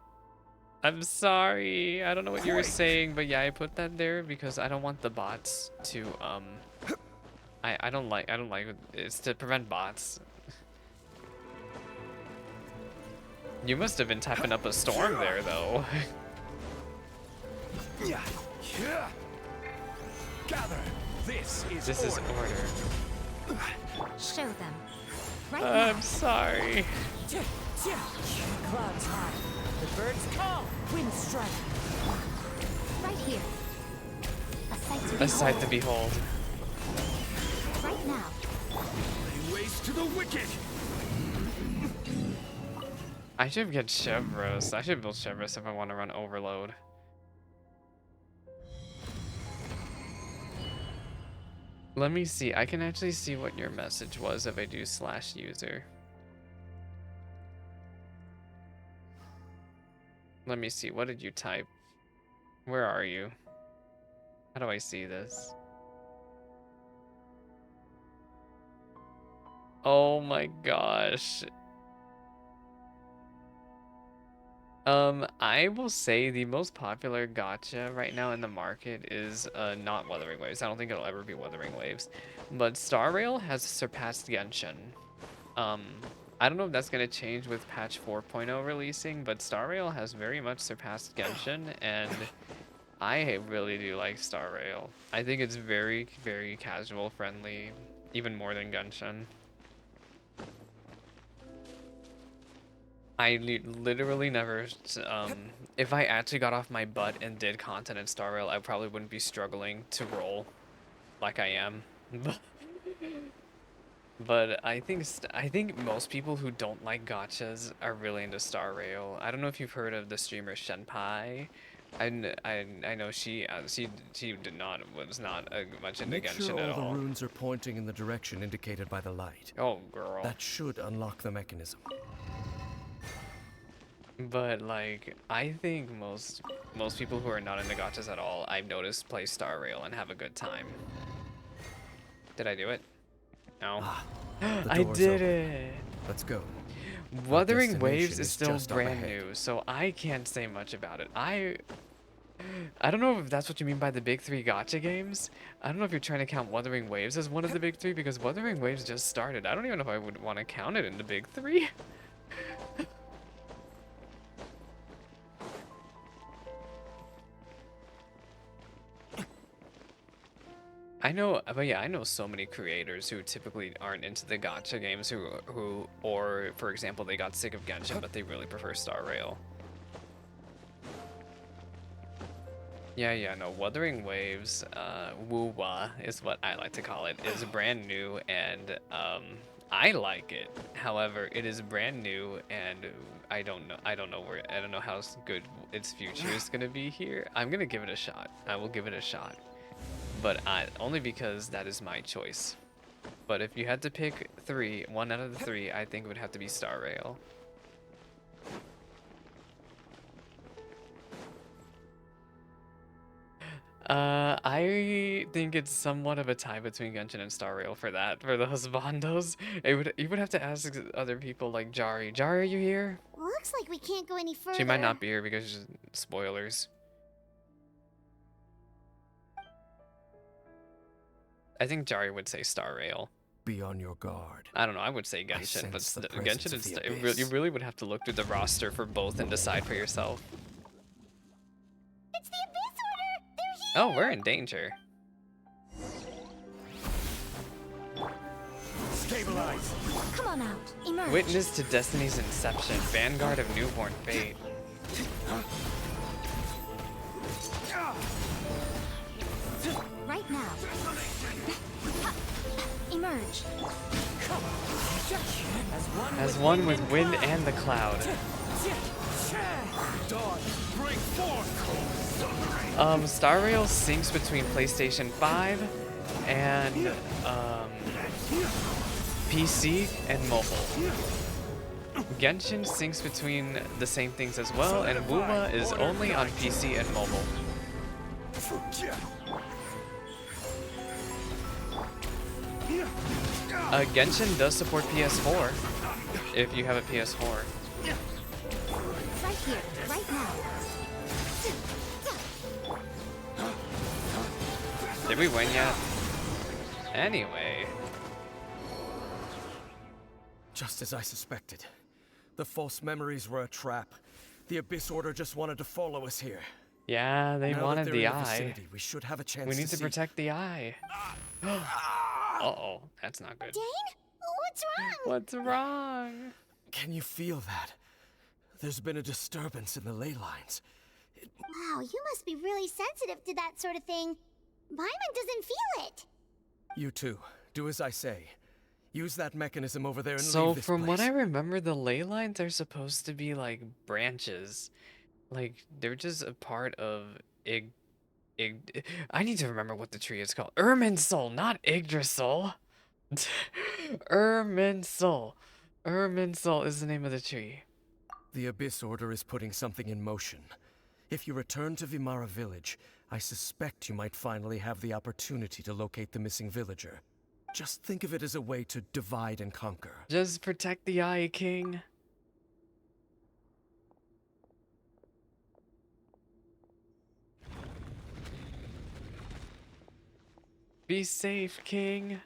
I'm sorry. I don't know what you were saying, but yeah, I put that there because I don't want the bots to, I don't like it's to prevent bots. You must have been typing up a storm there, though. Gather. This This order. is order. Show them. Right I'm sorry. Clouds high. The birds call. Wind strike. Right here. A sight to behold. Right now. Lay waste to the wicked. I should get Chevros. I should build Chevros if I want to run Overload. Let me see. I can actually see what your message was if I do /user. Let me see. What did you type? Where are you? How do I see this? Oh my gosh. I will say the most popular gacha right now in the market is not Wuthering Waves. I don't think it'll ever be Wuthering Waves. But Star Rail has surpassed Genshin. Um, I don't know if that's gonna change with patch 4.0 releasing, but Star Rail has very much surpassed Genshin, and I really do like Star Rail. I think it's very, very casual friendly, even more than Genshin. Literally never, if I actually got off my butt and did content in Star Rail, I probably wouldn't be struggling to roll like I am. But I think most people who don't like gachas are really into Star Rail. I don't know if you've heard of the streamer Shenpai. I know she did not was not much into Make Genshin sure at all the all. runes are pointing in the direction indicated by the light. Oh girl. That should unlock the mechanism. But like I think most people who are not into gachas at all, I've noticed, play Star Rail and have a good time. Did I do it? No. Ah, I did it. Let's go. Wuthering Waves destination is is still just up brand ahead. new, so I can't say much about it. I don't know if that's what you mean by the big three gacha games. I don't know if you're trying to count Wuthering Waves as one of the big three, because Wuthering Waves just started. I don't even know if I would want to count it in the big three. I know, but yeah, I know so many creators who typically aren't into the gacha games or for example, they got sick of Genshin, but they really prefer Star Rail. Yeah, no, Wuthering Waves, Woo-Wah is what I like to call it, is brand new, and I like it. However, it is brand new, and I don't know how good its future is gonna be here. I'm gonna give it a shot. I will give it a shot. But only because that is my choice. But if you had to pick one out of the three, I think it would have to be Star Rail. I think it's somewhat of a tie between Genshin and Star Rail for those bondos. You would have to ask other people like Jari. Jari, are you here? Looks like we can't go any further. She might not be here because spoilers. I think Jari would say Star Rail. Be on your guard. I don't know. I would say Genshin, but sense the presence Genshin of is. the abyss. You really would have to look through the roster for both and decide for yourself. It's the Abyss Order! They're here! Oh, we're in danger. Stabilize. Come on out. Emerge. Witness to Destiny's inception. Vanguard of newborn fate. Right now. Emerge. As one with wind and the cloud. Dawn, bring forth. Star Rail syncs between PlayStation 5 and PC and mobile. Genshin syncs between the same things as well, and Wuma is only on PC and mobile. Genshin does support PS4 if you have a PS4. Right here. Right now. Did we win yet? Anyway. Just as I suspected. The false memories were a trap. The Abyss Order just wanted to follow us here. Yeah, they Now wanted that the they're in eye. vicinity, we should have a chance We need to see. protect the eye. Uh-oh, that's not good. Dane? What's wrong? What's wrong? Can you feel that? There's been a disturbance in the ley lines. Wow, you must be really sensitive to that sort of thing. Paimon doesn't feel it. You too. Do as I say. Use that mechanism over there and So leave this from what place. I remember, the ley lines are supposed to be like branches. Like they're just a part of I need to remember what the tree is called. Irminsul, not Yggdrasil. Irminsul. Irminsul is the name of the tree. The Abyss Order is putting something in motion. If you return to Vimara village, I suspect you might finally have the opportunity to locate the missing villager. Just think of it as a way to divide and conquer. Just protect the eye, King. Be safe, King.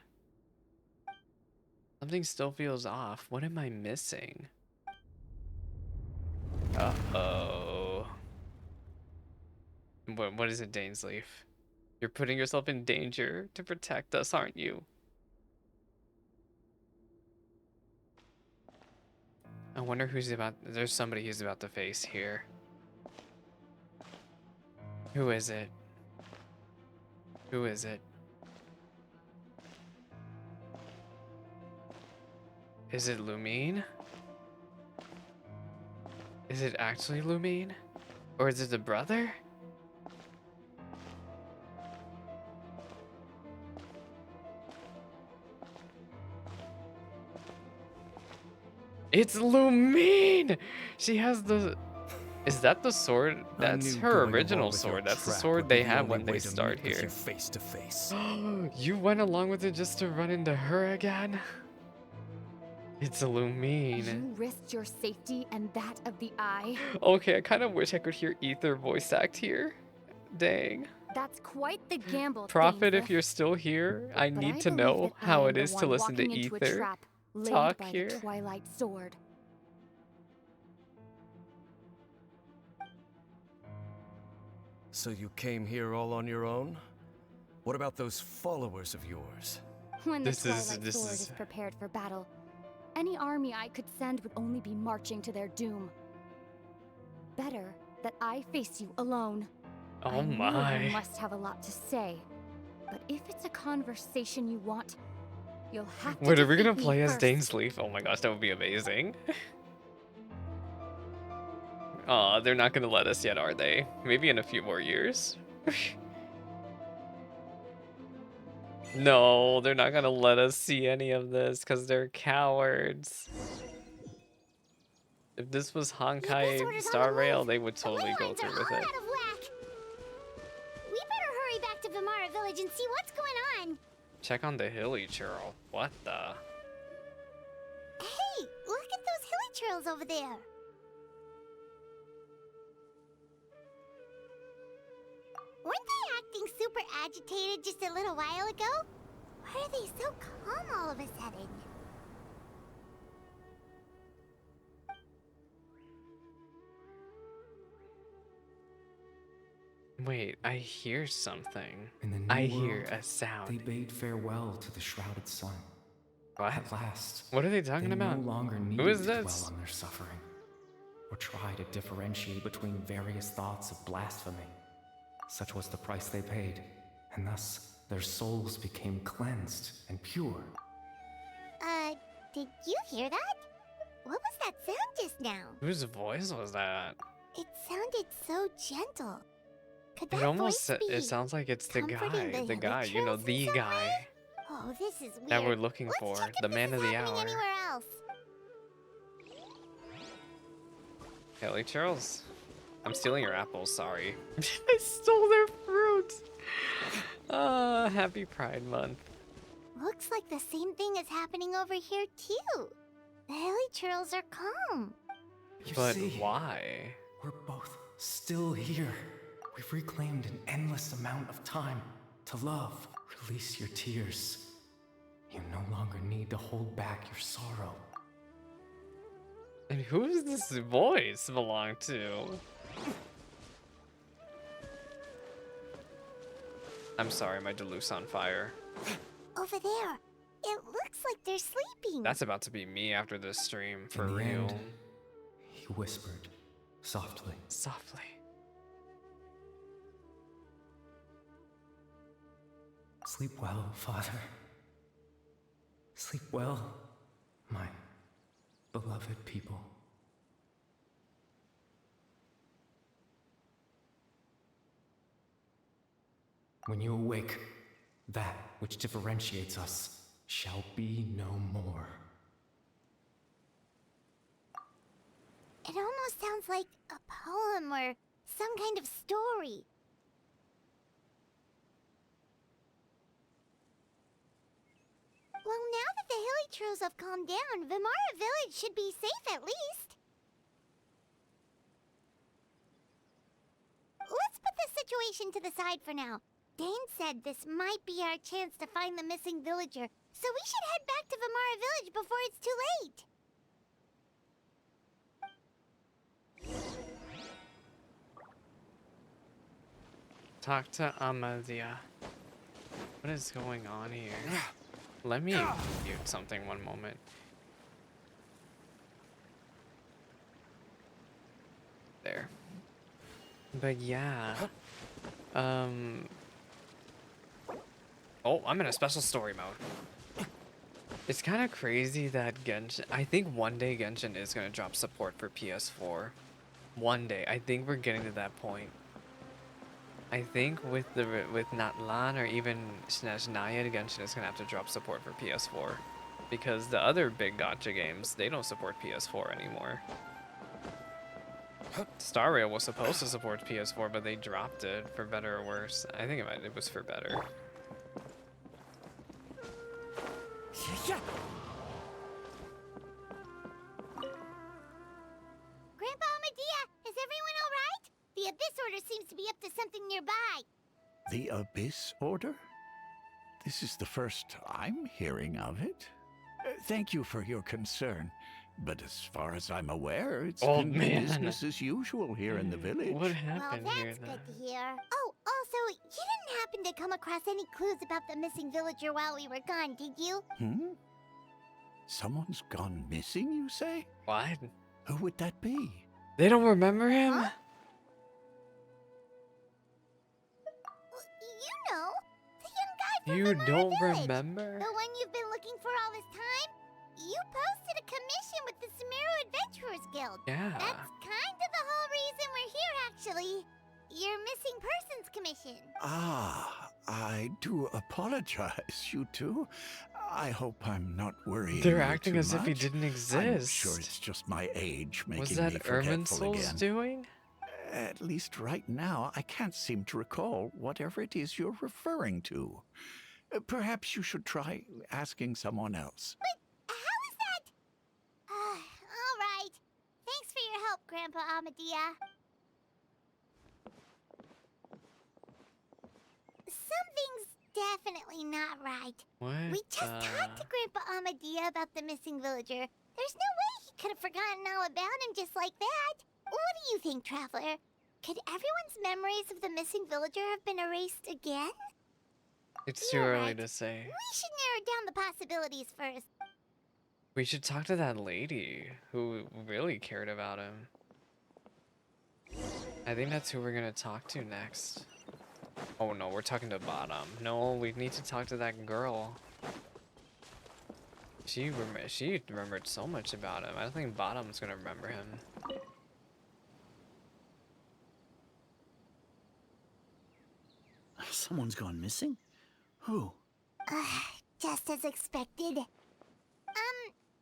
Something still feels off. What am I missing? Uh-oh. What is it, Dainsleif? You're putting yourself in danger to protect us, aren't you? I wonder who's about... There's somebody who's about to face here. Who is it? Who is it? Is it Lumine? Is it actually Lumine? Or is it the brother? It's Lumine! She has the... Is that the sword? That's her original sword. That's the sword they have when they start here. Face to face. You went along with it just to run into her again? It's Lumine. You risked your safety and that of the eye. Okay, I kind of wish I could hear Ether voice act here. Dang. That's quite the gamble. Prophet, Dainsleif. if you're still here, I But need to believe know that I how am it the is to one listen to walking into a Ether trap laid talk by the here. Twilight Sword. So you came here all on your own? What about those followers of yours? When the This is- Twilight this Sword is- is prepared for battle, any army I could send would only be marching to their doom. Better that I face you alone. Oh I know my. you must have a lot to say, but if it's a conversation you want, you'll have to Wait, are we defeat gonna me play as first. Dainsleif? Oh my gosh, that would be amazing. Aw, they're not gonna let us yet, are they? Maybe in a few more years. No, they're not gonna let us see any of this because they're cowards. If this was Honkai order's on Star the Rail, move. they would The totally ley go lines are through with all it. out of whack. We better hurry back to Vimara village and see what's going on. Check on the hilly churl. What the? Hey, look at those hilly churls over there. Weren't they acting super agitated just a little while ago? Why are they so calm all of a sudden? Wait, I hear something. In the new I hear world, a sound. they bade farewell to the shrouded sun. What? At last, What are they talking they about? no longer needed Who is to this? dwell on their suffering, or try to differentiate between various thoughts of blasphemy. Such was the price they paid, and thus their souls became cleansed and pure. Did you hear that? What was that sound just now? Whose voice was that? It sounded so gentle. Could that It almost voice be it sounds like it's the comforting guy, the the guy, hilly you know, churls in the some guy way? Oh, this is weird. that we're looking Let's for, check if the this man is of the happening hour. Anywhere else? Kelly Charles, I'm stealing your apples. Sorry, I stole their fruit. Happy Pride Month. Looks like the same thing is happening over here too. The hilly churls are calm. You But see, why? we're both still here. We've reclaimed an endless amount of time to love. Release your tears. You no longer need to hold back your sorrow. And who does this voice belong to? I'm sorry, my Duluth's on fire. Over there. It looks like they're sleeping. That's about to be me after this stream, for In the real. end, he whispered softly. Softly. Sleep well, Father. Sleep well, my beloved people. When you awake, that which differentiates us shall be no more. It almost sounds like a poem or some kind of story. Well, now that the Hilichurls have calmed down, Vimara Village should be safe at least. Let's put this situation to the side for now. Dane said this might be our chance to find the missing villager, so we should head back to Vimara Village before it's too late. Talk to Amadia. What is going on here? Let me mute something one moment. There. But yeah. Oh, I'm in a special story mode. It's kind of crazy that Genshin... I think one day Genshin is going to drop support for PS4. One day. I think we're getting to that point. I think with Natlan or even Snezhnaya, Genshin is going to have to drop support for PS4. Because the other big gacha games, they don't support PS4 anymore. Star Rail was supposed to support PS4, but they dropped it for better or worse. I think it was for better. Grandpa Amadia, is everyone alright? The Abyss Order seems to be up to something nearby. The Abyss Order? This is the first I'm hearing of it. Thank you for your concern. But as far as I'm aware, it's been business as usual here in the village. What happened well, here that's then? good to hear. Oh, also, you didn't happen to come across any clues about the missing villager while we were gone, did you? Hmm? Someone's gone missing, you say? What? Who would that be? They don't remember him? Huh? You know, the young guy from You Vimara don't Village. remember? The one you've been looking for all this time? You posted a commission with the Sumeru Adventurers Guild. Yeah. That's kind of the whole reason we're here, actually. Your missing persons commission. Ah, I do apologize, you two. I hope I'm not worrying They're you acting too as if he much. didn't I'm exist. sure it's just my age making Was me that forgetful Irminsul's again. doing? At least right now, I can't seem to recall whatever it is you're referring to. Perhaps you should try asking someone else. But how is that? All right. Thanks for your help, Grandpa Amadia. Something's definitely not right. What? We just talked to Grandpa Amadia about the missing villager. There's no way he could have forgotten all about him just like that. What do you think, Traveler? Could everyone's memories of the missing villager have been erased again? It's too You're early right. to say. We should narrow down the possibilities first. We should talk to that lady who really cared about him. I think that's who we're gonna talk to next. Oh no, we're talking to Bottom. No, we need to talk to that girl. She remembered so much about him. I don't think Bottom's gonna remember him. Someone's gone missing? Who? Just as expected.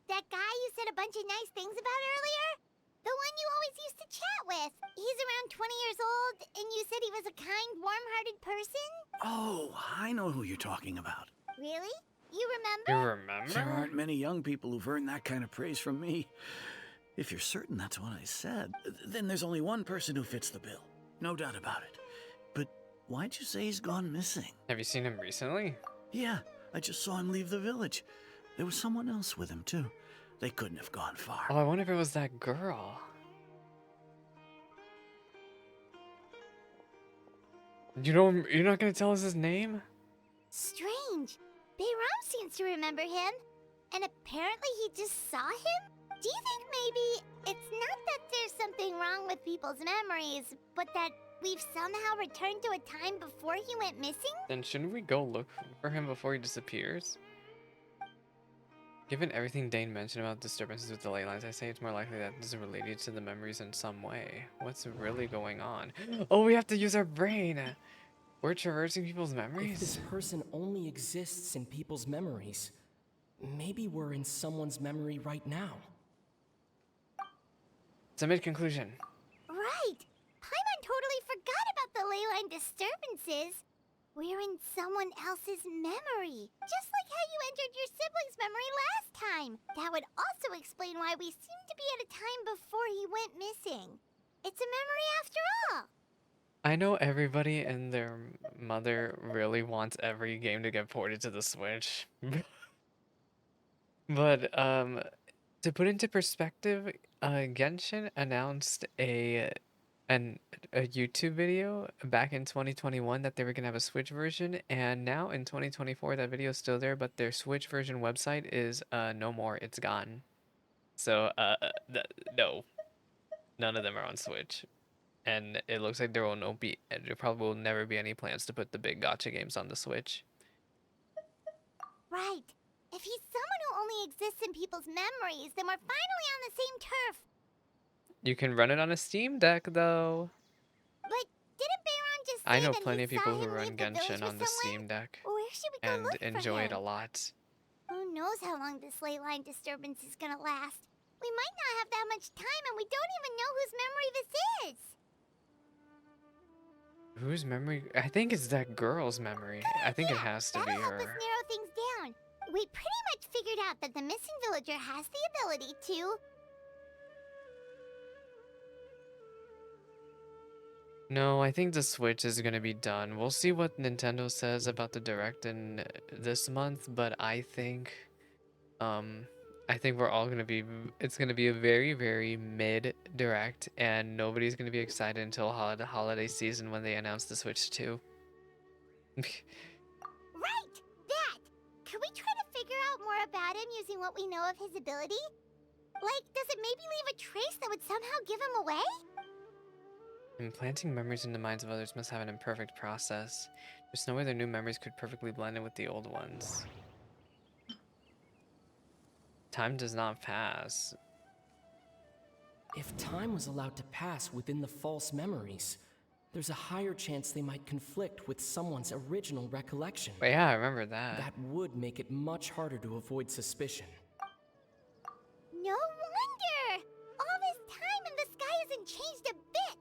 That guy you said a bunch of nice things about earlier? The one you always used to chat with. He's around 20 years old, and you said he was a kind, warm-hearted person? Oh, I know who you're talking about. Really? You remember? You remember? There aren't many young people who've earned that kind of praise from me. If you're certain that's what I said, then there's only one person who fits the bill. No doubt about it. But why'd you say he's gone missing? Have you seen him recently? Yeah, I just saw him leave the village. There was someone else with him, too. They couldn't have gone far. Oh, I wonder if it was that girl. You're not gonna tell us his name? Strange. Bayram seems to remember him. And apparently he just saw him? Do you think maybe it's not that there's something wrong with people's memories, but that we've somehow returned to a time before he went missing? Then shouldn't we go look for him before he disappears? Given everything Dane mentioned about disturbances with the ley lines, I say it's more likely that this is related to the memories in some way. What's really going on? Oh, we have to use our brain! We're traversing people's If memories? this person only exists in people's memories, maybe we're in someone's memory right now. It's a mid-conclusion. Right. Paimon totally forgot the leyline disturbances, we're in someone else's memory. Just like how you entered your sibling's memory last time. That would also explain why we seem to be at a time before he went missing. It's a memory after all. I know everybody and their mother really wants every game to get ported to the Switch. But to put into perspective, Genshin announced an a YouTube video back in 2021 that they were gonna have a Switch version, and now in 2024 that video is still there, but their Switch version website is no more. It's gone. So no, none of them are on Switch, and it looks like there probably will never be any plans to put the big gotcha games on the Switch. Right. If he's someone who only exists in people's memories, then we're finally on the same turf. You can run it on a Steam Deck though. But didn't Bayron just say I know that plenty he of people saw who him run leave the village Genshin with on the someone? Steam Deck Where should we go and look for enjoy it him? a lot. Who knows how long this ley line disturbance is gonna last? We might not have that much time, and we don't even know whose memory this is. Whose memory? I think it's that girl's memory. I think it has to be That'll help us her. narrow things down. We pretty much figured out that the missing villager has the ability to... No, I think the Switch is gonna be done. We'll see what Nintendo says about the Direct in this month, but I think we're all gonna be. It's gonna be a very, very mid Direct, and nobody's gonna be excited until holiday season when they announce the Switch 2. Right! That! Can we try to figure out more about him using what we know of his ability? Like, does it maybe leave a trace that would somehow give him away? Implanting memories in the minds of others must have an imperfect process. There's no way their new memories could perfectly blend in with the old ones. Time does not pass. If time was allowed to pass within the false memories, there's a higher chance they might conflict with someone's original recollection. But yeah, I remember that. That would make it much harder to avoid suspicion. No wonder! All this time and the sky hasn't changed a bit!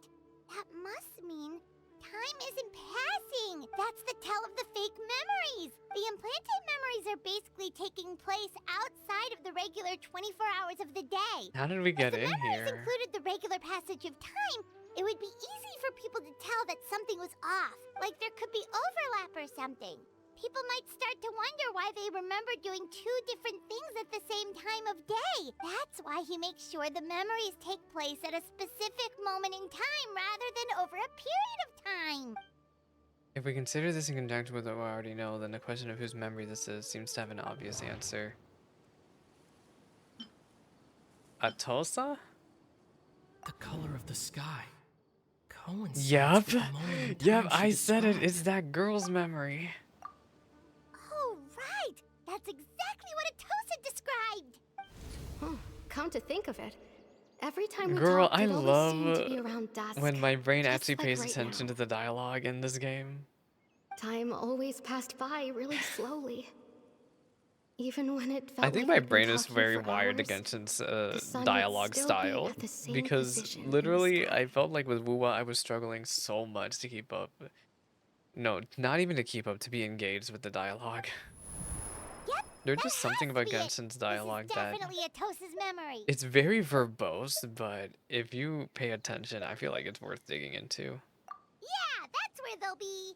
That must mean time isn't passing! That's the tell of the fake memories! The implanted memories are basically taking place outside of the regular 24 hours of the day. How did we get in If the memories here? included the regular passage of time, it would be easy for people to tell that something was off. Like there could be overlap or something. People might start to wonder why they remember doing two different things at the same time of day. That's why he makes sure the memories take place at a specific moment in time rather than over a period of time. If we consider this in conjunction with what we already know, then the question of whose memory this is seems to have an obvious answer. Atosa? The color of the sky coincides Yup. with the moment in Yup, time she I said it. described. It's that girl's memory. Oh, right! That's exactly what Atosa described! Come to think of it, every time we Girl, talked, I it always love seemed to be around dusk. when my brain just actually like pays right attention now. to the dialogue in this game. Time always passed by really slowly. Even when it felt I think like my we'd been brain is talking very for wired hours, against the sun would dialogue still be style at the same because position in the literally sky. I felt like with Wuwa I was struggling so much to keep up. No, not even to keep up, to be engaged with the dialogue. Yep, There's that just something has to about be it. Genshin's dialogue This is that definitely Atosa's memory. it's very verbose, but if you pay attention, I feel like it's worth digging into. Yeah, that's where they'll be.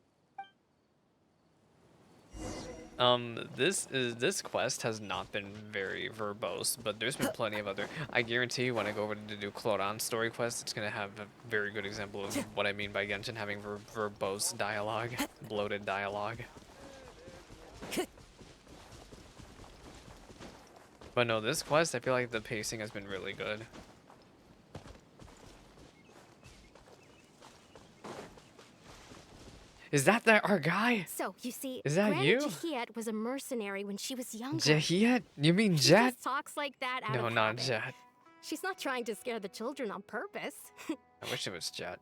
This quest has not been very verbose, but there's been plenty of other. I guarantee you, when I go over to do Cloran story quest, it's gonna have a very good example of what I mean by Genshin having verbose dialogue, bloated dialogue. But no, this quest, I feel like the pacing has been really good. Is that our guy? So, you see, Is that Granny you? Jahiet was a mercenary when she was younger. Jahiet? You mean She Jet? just talks like that out No, of not habit. Jet. She's not trying to scare the children on purpose. I wish it was Jet.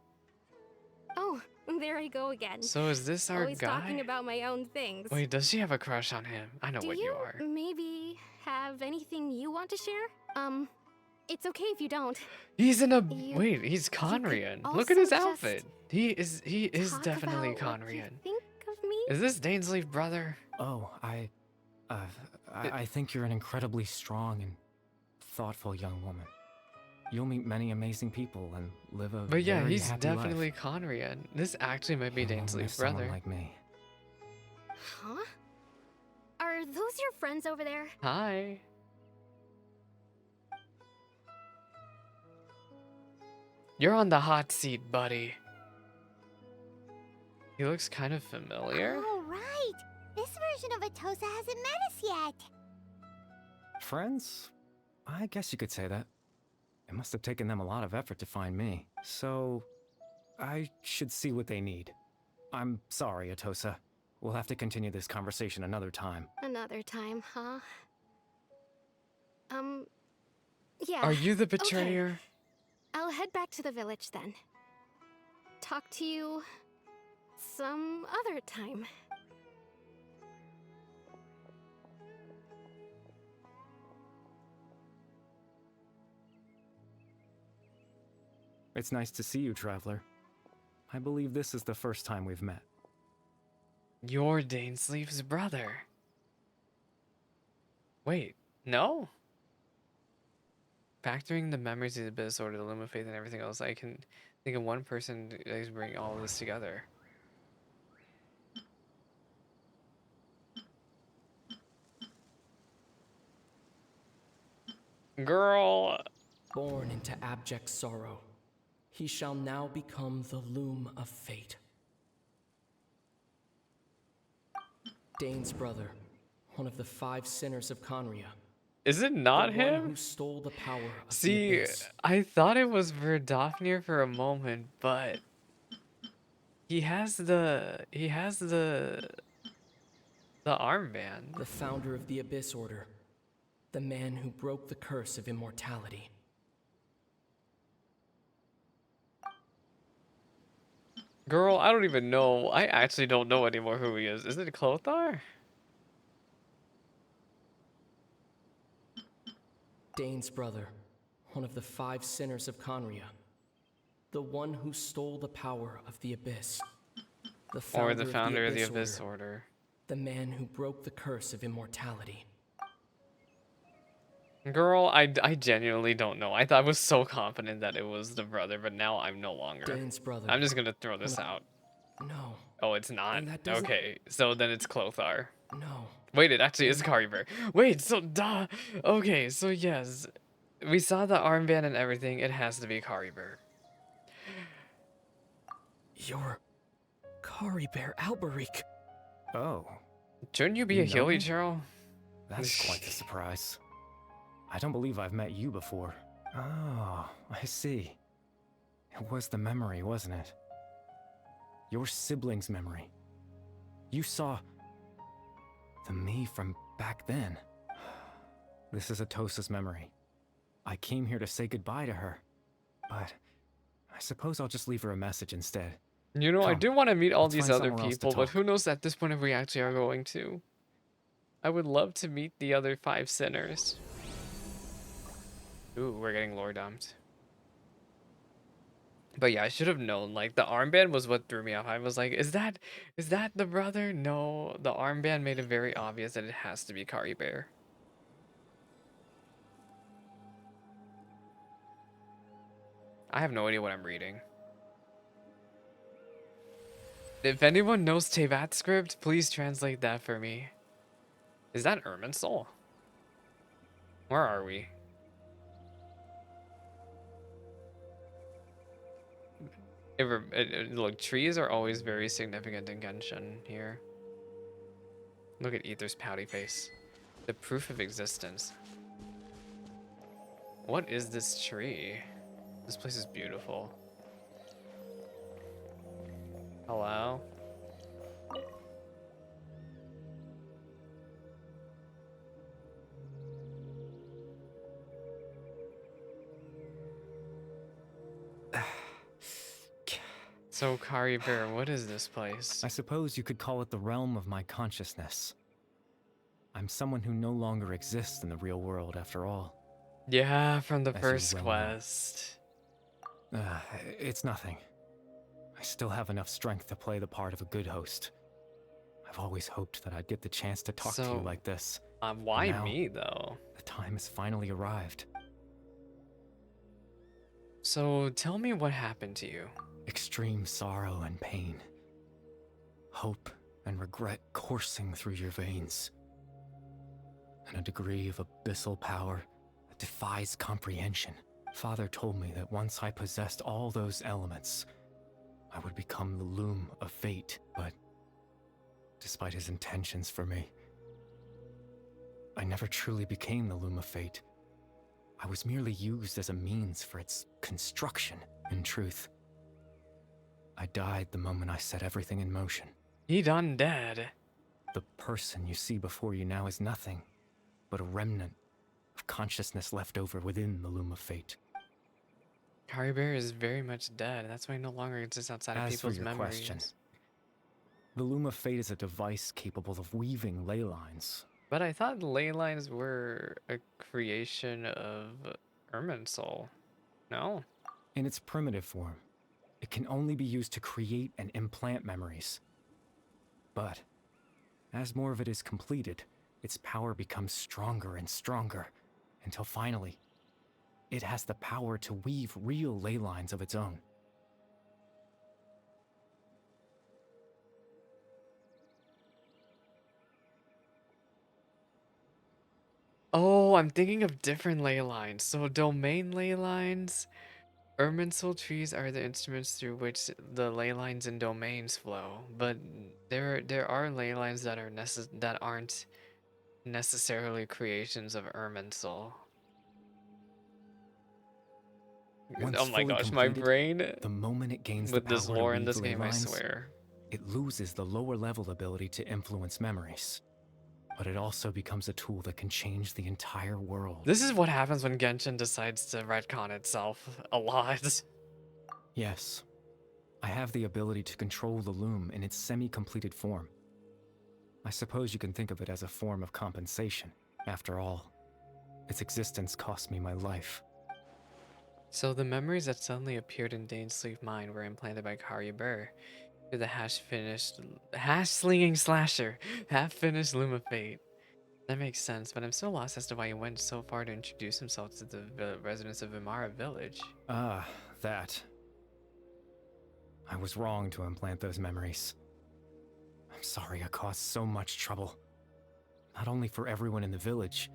Oh, there I go again. So is this our Always guy? talking about my own things. Wait, does she have a crush on him? I know Do what you are. maybe have anything you want to share? It's okay if you don't. He's in a You- wait. He's could Conrian. Look also at his just outfit. He is Talk definitely about what you Conrian. think of me? Is this Dainsleif brother? Oh, I think you're an incredibly strong and thoughtful young woman. You'll meet many amazing people and live a But yeah, very he's happy definitely life. Conrian. This actually might be You'll miss Dainsleif's someone brother. like me. Huh? Are those your friends over there? Hi. You're on the hot seat, buddy. He looks kind of familiar. Oh, right. This version of Atosa hasn't met us yet. Friends? I guess you could say that. It must have taken them a lot of effort to find me. So, I should see what they need. I'm sorry, Atosa. We'll have to continue this conversation another time. Another time, huh? Yeah. Are you the okay. betrayer? I'll head back to the village then. Talk to you some other time. It's nice to see you, Traveler. I believe this is the first time we've met. You're Dainsleif's brother. Wait, no? Factoring the memories of the Abyss or the Loom of Faith and everything else, I can think of one person that is bringing all of this together. Girl. Born into abject sorrow, he shall now become the loom of fate. Dane's brother, one of the 5 sinners of Conria. Is it not the one him? who stole the power of the See, abyss. I thought it was Verdofnir for a moment, but he has the armband. The founder of the Abyss Order. The man who broke the curse of immortality. Girl, I don't even know. I actually don't know anymore who he is. Is it Clothar? Dane's brother, one of the 5 sinners of Conria. The one who stole the power of the Abyss. Or the founder of the Abyss Order. The man who broke the curse of immortality. Girl, I genuinely don't know. I was so confident that it was the brother, but now I'm no longer. Dane's brother. I'm just gonna throw this out. No. Oh, it's not? That doesn't- Okay, so then it's Clothar. No. Wait, it actually is Kariber. Wait, so duh. Okay, so yes. We saw the armband and everything. It has to be Kariber. You're Kari Bear Alberic. Oh. Shouldn't you be You a know Healy me? Churl? That's quite the surprise. I don't believe I've met you before. Oh, I see. It was the memory, wasn't it? Your sibling's memory. You saw the me from back then. This is Atosa's memory. I came here to say goodbye to her, but I suppose I'll just leave her a message instead. You know, I Come, do want to meet all let's these find other somewhere else to people, but talk. who knows at this point if we actually are going to. I would love to meet the other 5 sinners. Ooh, we're getting lore dumped. But yeah, I should have known. Like, the armband was what threw me off. I was like, is that the brother? No, the armband made it very obvious that it has to be Kari Bear. I have no idea what I'm reading. If anyone knows Tevat script, please translate that for me. Is that Irminsul? Where are we? Look, trees are always very significant in Genshin here. Look at Ether's pouty face. The proof of existence. What is this tree? This place is beautiful. Hello? So, Kari Bear, what is this place? I suppose you could call it the realm of my consciousness. I'm someone who no longer exists in the real world, after all. Yeah, from the As you first well know. quest. It's nothing. I still have enough strength to play the part of a good host. I've always hoped that I'd get the chance to talk to you like this. Why now, me though? The time has finally arrived. So tell me what happened to you. Extreme sorrow and pain. Hope and regret coursing through your veins. And a degree of abyssal power that defies comprehension. Father told me that once I possessed all those elements, I would become the loom of fate, but despite his intentions for me, I never truly became the loom of fate. I was merely used as a means for its construction, in truth. I died the moment I set everything in motion. He done dead. The person you see before you now is nothing but a remnant of consciousness left over within the loom of fate. Kari Bear is very much dead. That's why he no longer exists outside of As for people's your memories. question, the loom of fate is a device capable of weaving ley lines. But I thought ley lines were a creation of Irminsul. No? In its primitive form, it can only be used to create and implant memories. But as more of it is completed, its power becomes stronger and stronger, until finally, it has the power to weave real ley lines of its own. Oh, I'm thinking of different ley lines. So domain ley lines, Irminsul trees are the instruments through which the ley lines and domains flow. But there are ley lines that aren't necessarily creations of Irminsul. Once Oh my fully gosh, my completed, brain the moment it gains the with this power to lore in weave this ley game, I lines, swear. it loses the lower level ability to influence memories. But it also becomes a tool that can change the entire world. This is what happens when Genshin decides to retcon itself a lot. Yes, I have the ability to control the loom in its semi-completed form. I suppose you can think of it as a form of compensation. After all, its existence cost me my life. So the memories that suddenly appeared in Dainsleif mind were implanted by Kari Burr through the hash-slinging slasher, half-finished Loom of Fate. That makes sense, but I'm still lost as to why he went so far to introduce himself to the residents of Vimara village. Ah, that. I was wrong to implant those memories. I'm sorry I caused so much trouble. Not only for everyone in the village,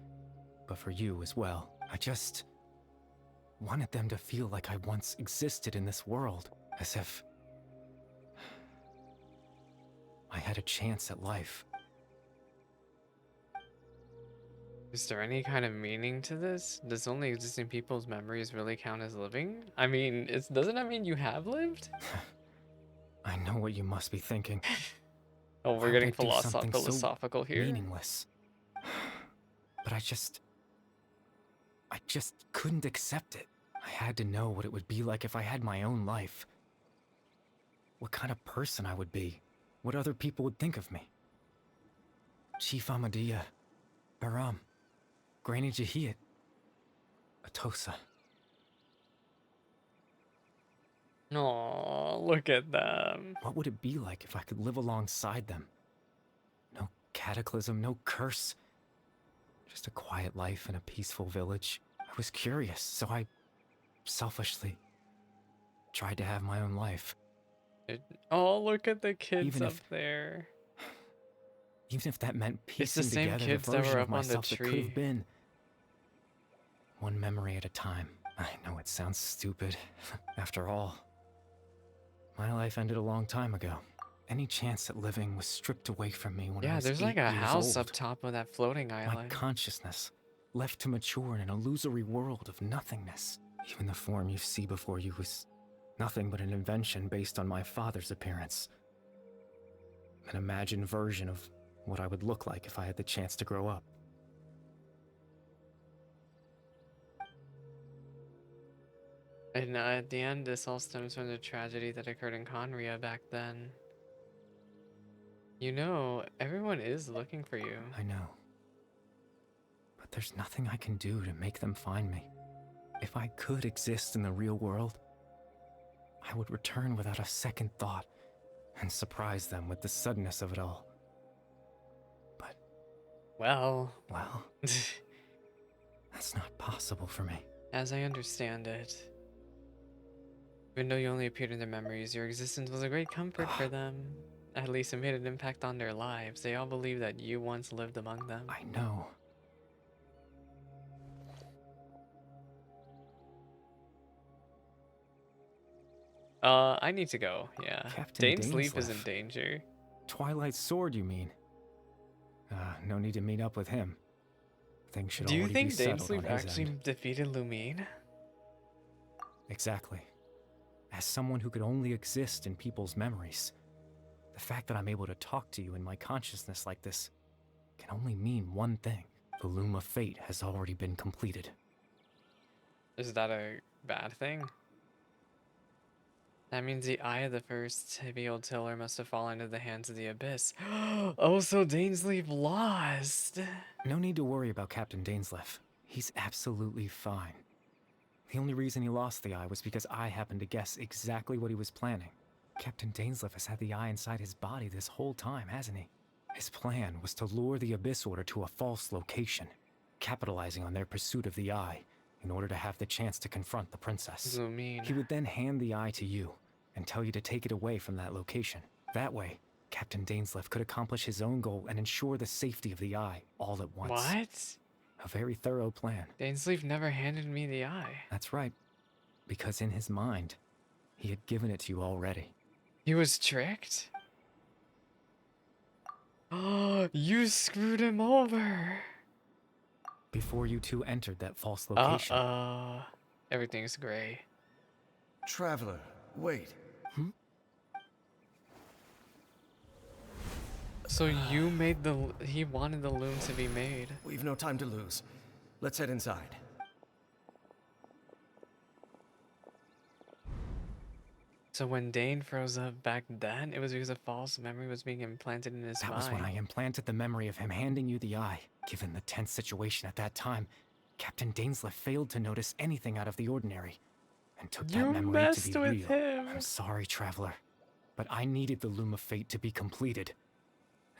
but for you as well. I just wanted them to feel like I once existed in this world, as if I had a chance at life. Is there any kind of meaning to this? Does only existing people's memories really count as living? I mean, doesn't that mean you have lived? I know what you must be thinking. Oh, we're Why getting would I do something philosophical so here. meaningless? But I just couldn't accept it. I had to know what it would be like if I had my own life. What kind of person I would be. What other people would think of me. Chief Ahmadiyya, Baram, Granny Jahiyat, Atosa. Aw, look at them. What would it be like if I could live alongside them? No cataclysm, no curse. Just a quiet life in a peaceful village. I was curious, so I selfishly tried to have my own life. Oh, look at the kids Even up if- there. Even if that meant It's the piecing same together kids the that version were of up on the myself that could tree. have been. One memory at a time. I know it sounds stupid. After all, my life ended a long time ago. Any chance at living was stripped away from me when I Yeah, was there's 8 like a years house old. up top of that floating My island. consciousness, left to mature in an illusory world of nothingness. Even the form you see before you was nothing but an invention based on my father's appearance. An imagined version of what I would look like if I had the chance to grow up. And at the end, this all stems from the tragedy that occurred in Conria back then. You know, everyone is looking for you. I know. But But there's nothing I can do to make them find me. If I could exist in the real world, I would return without a second thought and surprise them with the suddenness of it all. But, Well, well, that's not possible for me. as I understand it, even though you only appeared in their memories, your existence was a great comfort for them. At least it made an impact on their lives. They all believe that you once lived among them. I know. I need to go, yeah. Captain Dainsleif is in Dainsleif. danger. Twilight Sword, you mean? No need to meet up with him. Things should Do you already think be settled on Dainsleif his actually end. defeated Lumine? Exactly. As someone who could only exist in people's memories, the fact that I'm able to talk to you in my consciousness like this can only mean one thing. The Loom of Fate has already been completed. Is that a bad thing? That means the eye of the first heavy-old tiller must have fallen into the hands of the Abyss. Oh, so Dainsleif lost! No need to worry about Captain Dainsleif. He's absolutely fine. The only reason he lost the eye was because I happened to guess exactly what he was planning. Captain Dainsleif has had the eye inside his body this whole time, hasn't he? His plan was to lure the Abyss Order to a false location, capitalizing on their pursuit of the eye in order to have the chance to confront the princess. Lumine. He would then hand the eye to you and tell you to take it away from that location. That way, Captain Dainsleif could accomplish his own goal and ensure the safety of the eye all at once. What? A very thorough plan. Dainsleif never handed me the eye. That's right. Because in his mind, he had given it to you already. He was tricked? Oh, you screwed him over! Before you two entered that false location. Everything's gray. Traveler, wait. So you made he wanted the loom to be made. We've no time to lose. Let's head inside. So when Dane froze up back then, it was because a false memory was being implanted in his That mind. was when I implanted the memory of him handing you the eye. Given the tense situation at that time, Captain Dainsleif failed to notice anything out of the ordinary and took that You memory to messed be with real. him. I'm sorry, Traveler, but I needed the Loom of Fate to be completed.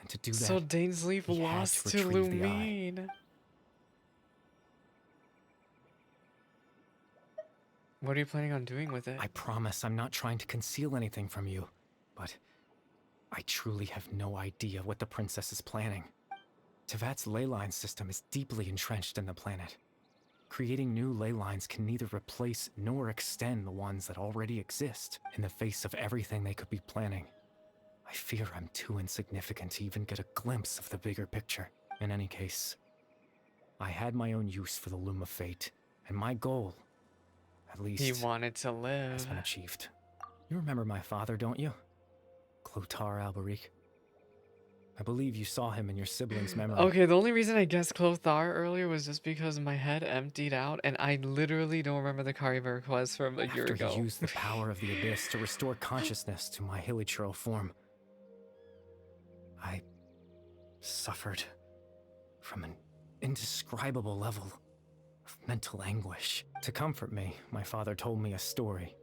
And to do that, So Dainsleif he had lost to to retrieve the eye. Lumine. What are you planning on doing with it? I promise I'm not trying to conceal anything from you, but I truly have no idea what the princess is planning. Tevat's ley line system is deeply entrenched in the planet. Creating new ley lines can neither replace nor extend the ones that already exist in the face of everything they could be planning. I fear I'm too insignificant to even get a glimpse of the bigger picture. In any case, I had my own use for the Loom of Fate, and my goal, at least, He wanted to has live. been achieved. You remember my father, don't you? Clothar Alberic. I believe you saw him in your sibling's memory. Okay, the only reason I guessed Clothar earlier was just because my head emptied out and I literally don't remember the Kariber quest from a year After ago. he used the power of the Abyss to restore consciousness to my Hilichurl form, I suffered from an indescribable level of mental anguish. To comfort me, my father told me a story.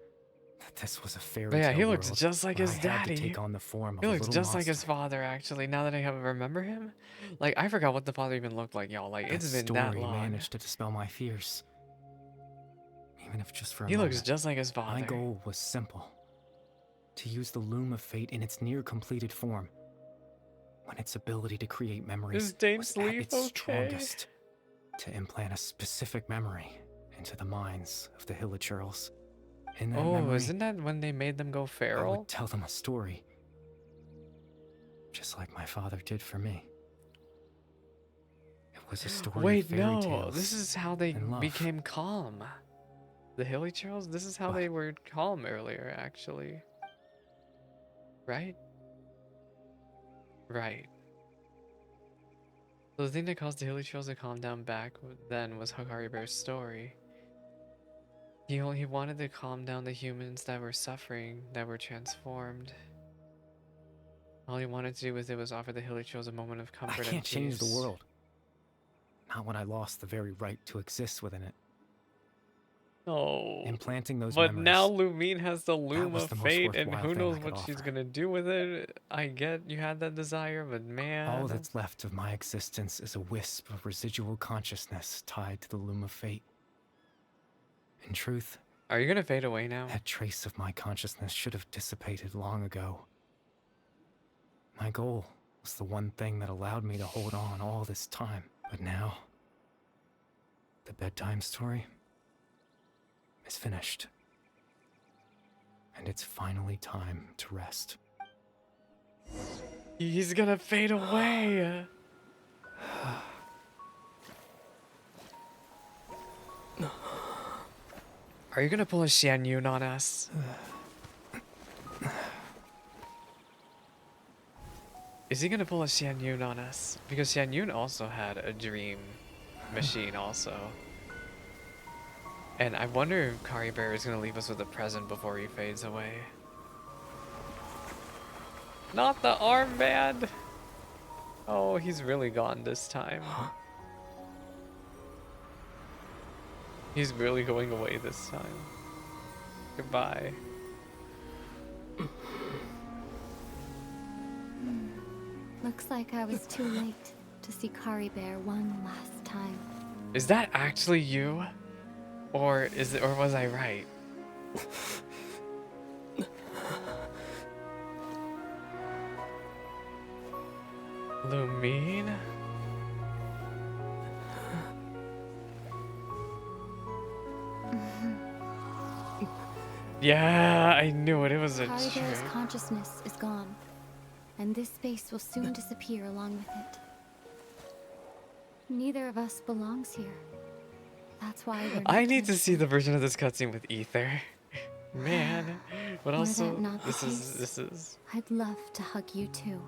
That this was a fairy But yeah, tale he looks world just like where his I had to daddy. take on the form of He a looks little just like his monster. father, actually, now that I have remember him. Like, I forgot what the father even looked like, y'all. Like, That it's been story that long. managed to dispel my fears. Even if just for a He moment. looks just like his father. My goal was simple. To use the Loom of Fate in its near completed form. When its ability to create memories Is was at Dainsleif its okay? strongest. To implant a specific memory into the minds of the Hilichurls. In that Oh, memory, isn't that when they made them go I feral? would tell them a story. Just like my father did for me. It was a story of Wait, fairy no. tales This is how they and love. became calm. The Hilly Charles? This is how What? they were calm earlier, actually. Right? Right. So the thing that caused the Hilly Charles to calm down back then was Hikari Bear's story. He wanted to calm down the humans that were suffering, that were transformed. All he wanted to do with it was offer the Hilly Charles a moment of I comfort and can't change the peace. world. not when I lost the very right to exist within it. Oh. Implanting those But memories, now Lumine has the Loom was of the most Fate, and worthwhile who thing I knows could what she's offer. gonna do with it. I get you had that desire, but man. all that's left of my existence is a wisp of residual consciousness tied to the Loom of Fate. In truth, Are you gonna fade away now? that trace of my consciousness should have dissipated long ago. My goal was the one thing that allowed me to hold on all this time. But now, the bedtime story is finished. And it's finally time to rest. He's gonna fade away. Are you gonna pull a Xian Yun on us? Is he gonna pull a Xian Yun on us? Because Xian Yun also had a dream machine also. And I wonder if Kari Bear is gonna leave us with a present before he fades away. Not the armband! Oh, he's really gone this time. He's really going away this time. Goodbye. Looks like I was too late to see Kari Bear one last time. Is that actually you? Or was I right? Lumine? Yeah, I knew it. It was a Kari Bear's trick. consciousness is gone, and this space will soon disappear along with it. Neither of us belongs here. That's why we're I not need to meant see the version of this cutscene with Ether. Man, but Were also that not the this case, is I'd love to hug you too.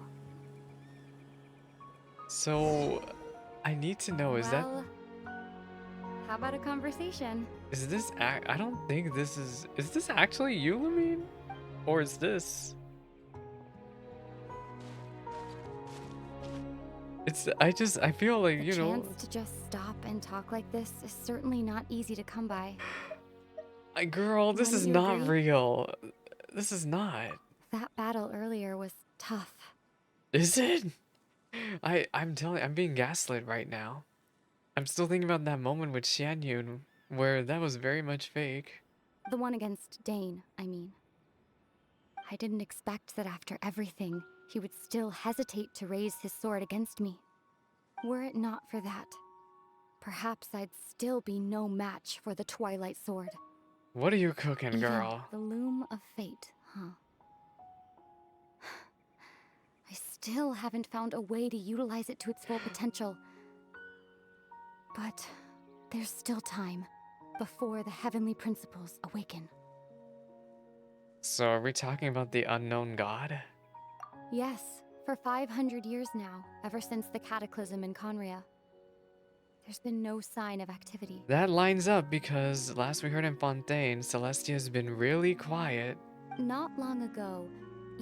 so. I need to know. Is that Well, how about a conversation? is this? I don't think this is. Is this actually you, Lumine, or is this? It's. I feel like The chance to just stop and talk like this is certainly not easy to come by. Girl, this Wouldn't is you not agree? real. This is not. That battle earlier was tough. Is it? I'm telling. I'm being gaslit right now. I'm still thinking about that moment with Xian Yun, where that was very much fake. The one against Dane, I mean. I didn't expect that after everything, he would still hesitate to raise his sword against me. Were it not for that, perhaps I'd still be no match for the Twilight Sword. What are you cooking, Even girl? the Loom of Fate, huh? I still haven't found a way to utilize it to its full potential. But there's still time before the heavenly principles awaken. So are we talking about the unknown god? Yes, for 500 years now, ever since the cataclysm in Conria. There's been no sign of activity. That lines up because last we heard in Fontaine, Celestia's been really quiet. Not long ago,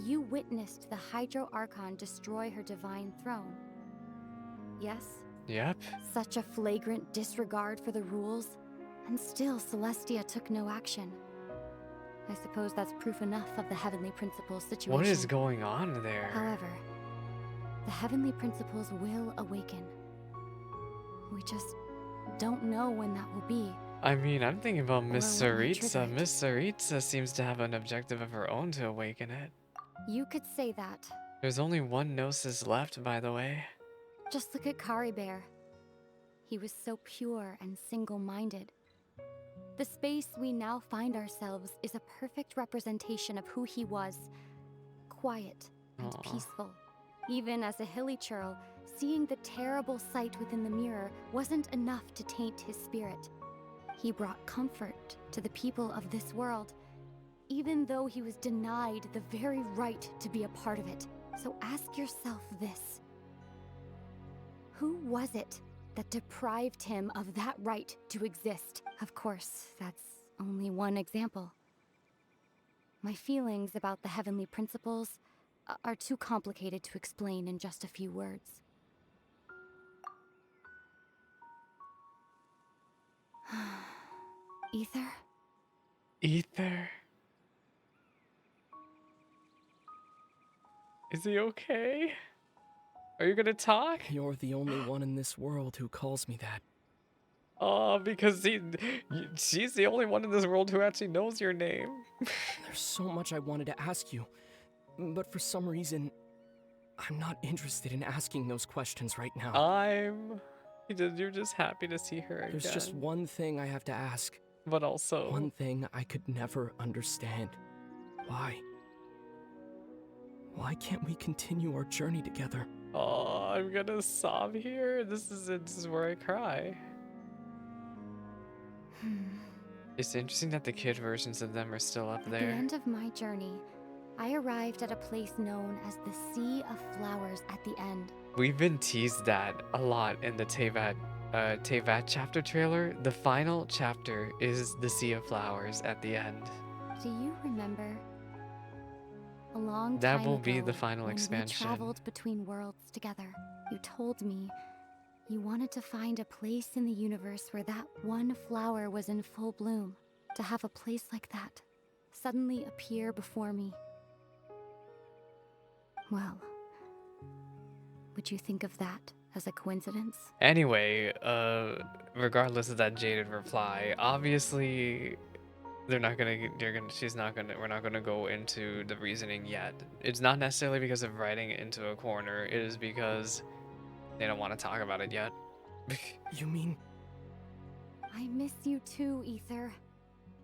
you witnessed the Hydro Archon destroy her divine throne. Yes? Yep. Such a flagrant disregard for the rules, and still Celestia took no action. I suppose that's proof enough of the Heavenly Principles situation. What is going on there? However, the Heavenly Principles will awaken. We just don't know when that will be. I mean, I'm thinking about Miss Or what might Saritsa. trigger it. Miss Saritsa seems to have an objective of her own to awaken it. You could say that. There's only one Gnosis left, by the way. Just look at Kari Bear. He was so pure and single-minded. The space we now find ourselves is a perfect representation of who he was. Quiet and Aw. peaceful. Even as a hilly churl, seeing the terrible sight within the mirror wasn't enough to taint his spirit. He brought comfort to the people of this world, even though he was denied the very right to be a part of it. So ask yourself this. Who was it that deprived him of that right to exist? Of course, that's only one example. My feelings about the heavenly principles are too complicated to explain in just a few words. Ether? Ether? Is he okay? Are you gonna talk? You're the only one in this world who calls me that. Oh, because she's the only one in this world who actually knows your name. There's so much I wanted to ask you, but for some reason, I'm not interested in asking those questions right now. You're just happy to see her again. There's just one thing I have to ask. But also... One thing I could never understand. Why? Why can't we continue our journey together? Oh, I'm gonna sob here. This is where I cry. It's interesting that the kid versions of them are still up At there. the end of my journey, I arrived at a place known as the Sea of Flowers at the end. We've been teased that a lot in the Teyvat chapter trailer. The final chapter is the Sea of Flowers at the end. Do you remember? A long time That will be ago, the final when expansion. we traveled between worlds together, you told me you wanted to find a place in the universe where that one flower was in full bloom. To have a place like that suddenly appear before me. Well, would you think of that as a coincidence? Anyway, regardless of that jaded reply, obviously we're not gonna go into the reasoning yet. It's not necessarily because of writing it into a corner, it is because they don't want to talk about it yet. You mean... I miss you too, Ether.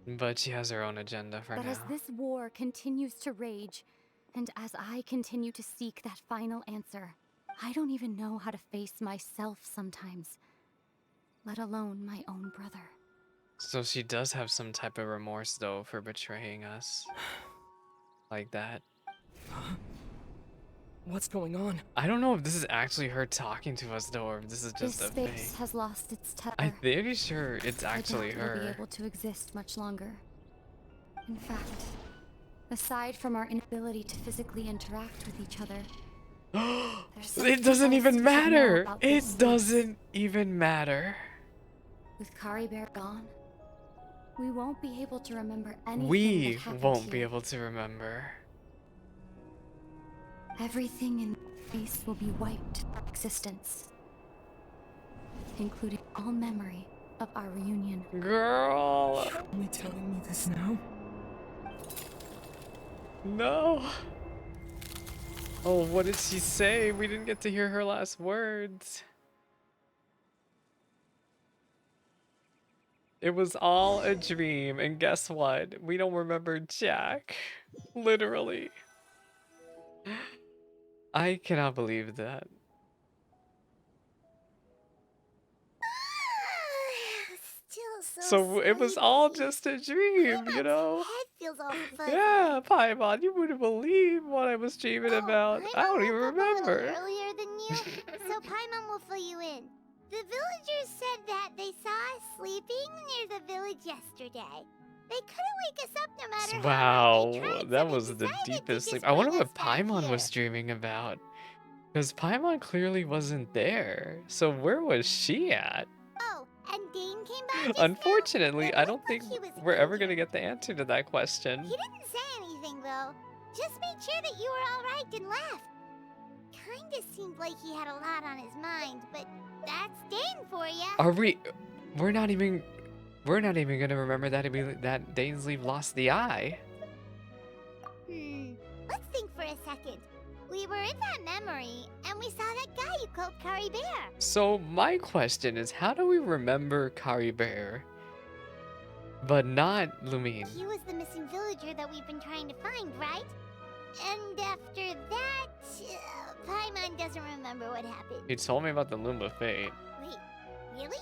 But she has her own agenda for But now. as this war continues to rage, and as I continue to seek that final answer, I don't even know how to face myself sometimes, let alone my own brother. So she does have some type of remorse though for betraying us. Like that. What's going on? I don't know if this is actually her talking to us though, or if this is just This a thing. space has lost its tether. I'm pretty sure it's actually I doubt we'll be her. able to exist much longer. In fact, aside from our inability to physically interact with each other, It doesn't else even we should know matter. about It this space. doesn't even matter. With Kari Bear gone, we won't be able to remember anything We that happened won't be here. able to remember. Everything in space will be wiped from existence, including all memory of our reunion. Girl. You're only telling me this now? No. Oh, what did she say? We didn't get to hear her last words. It was all a dream, and guess what? We don't remember Jack. Literally. I cannot believe that. Still So it was all just a dream, you know? Head feels all fuzzy. Yeah, Paimon, you wouldn't believe what I was dreaming about. I don't even woke up a little remember. earlier than you, so Paimon will fill you in. The villagers said that they saw us sleeping near the village yesterday. They couldn't wake us up no matter how hard they Wow, tried, that so was they the decided to deepest just sleep. I wonder bring what us back Paimon was here. dreaming about. Because Paimon clearly wasn't there. So where was she at? Oh, and Dane came by just Unfortunately, It I don't looked like think he was we're ever injured. going to get the answer to that question. He didn't say anything though. Just made sure that you were all right and left. Kinda seemed like he had a lot on his mind, but that's Dane for ya. Are we... We're not even going to remember that that Dainsleif lost the eye. Let's think for a second. We were in that memory, and we saw that guy you called Kari Bear. So my question is, how do we remember Kari Bear, but not Lumine? He was the missing villager that we've been trying to find, right? And after that, Paimon doesn't remember what happened. He told me about the Lumba Fate. Wait, really?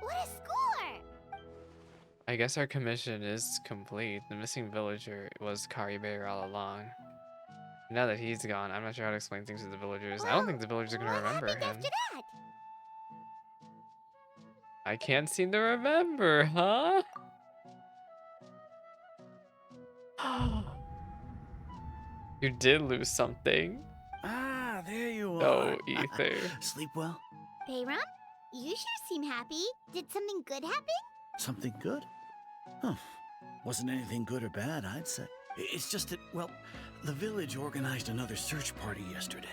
What a score! I guess our commission is complete. The missing villager was Kari Bear all along. Now that he's gone, I'm not sure how to explain things to the villagers. I don't think the villagers are going to remember him. After that, I can't seem to remember, huh? You did lose something. Ah, there you are. Oh, Ether. Sleep well? Bayram, you sure seem happy. Did something good happen? Something good? Huh. Wasn't anything good or bad, I'd say. It's just that, well, the village organized another search party yesterday.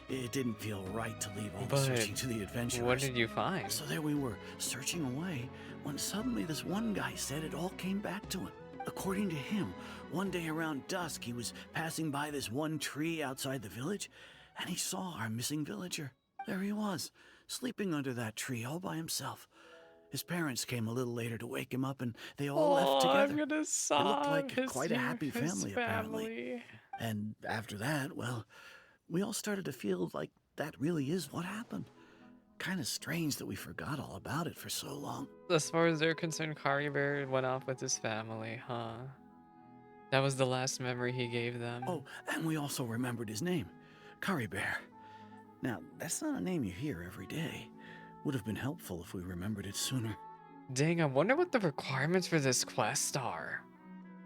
It didn't feel right to leave all the searching to the adventurers. What did you find? So there we were, searching away, when suddenly this one guy said it all came back to him. According to him, one day around dusk, he was passing by this one tree outside the village, and he saw our missing villager. There he was, sleeping under that tree all by himself. His parents came a little later to wake him up, and they all left together. I'm gonna sob. It looked like his, quite a happy family, family. apparently. And after that, well, we all started to feel like that really is what happened. Kind of strange that we forgot all about it for so long. As far as they're concerned, Kari Bear went off with his family, huh? That was the last memory he gave them. Oh, and we also remembered his name, Kari Bear. Now, that's not a name you hear every day. Would have been helpful if we remembered it sooner. Dang, I wonder what the requirements for this quest are.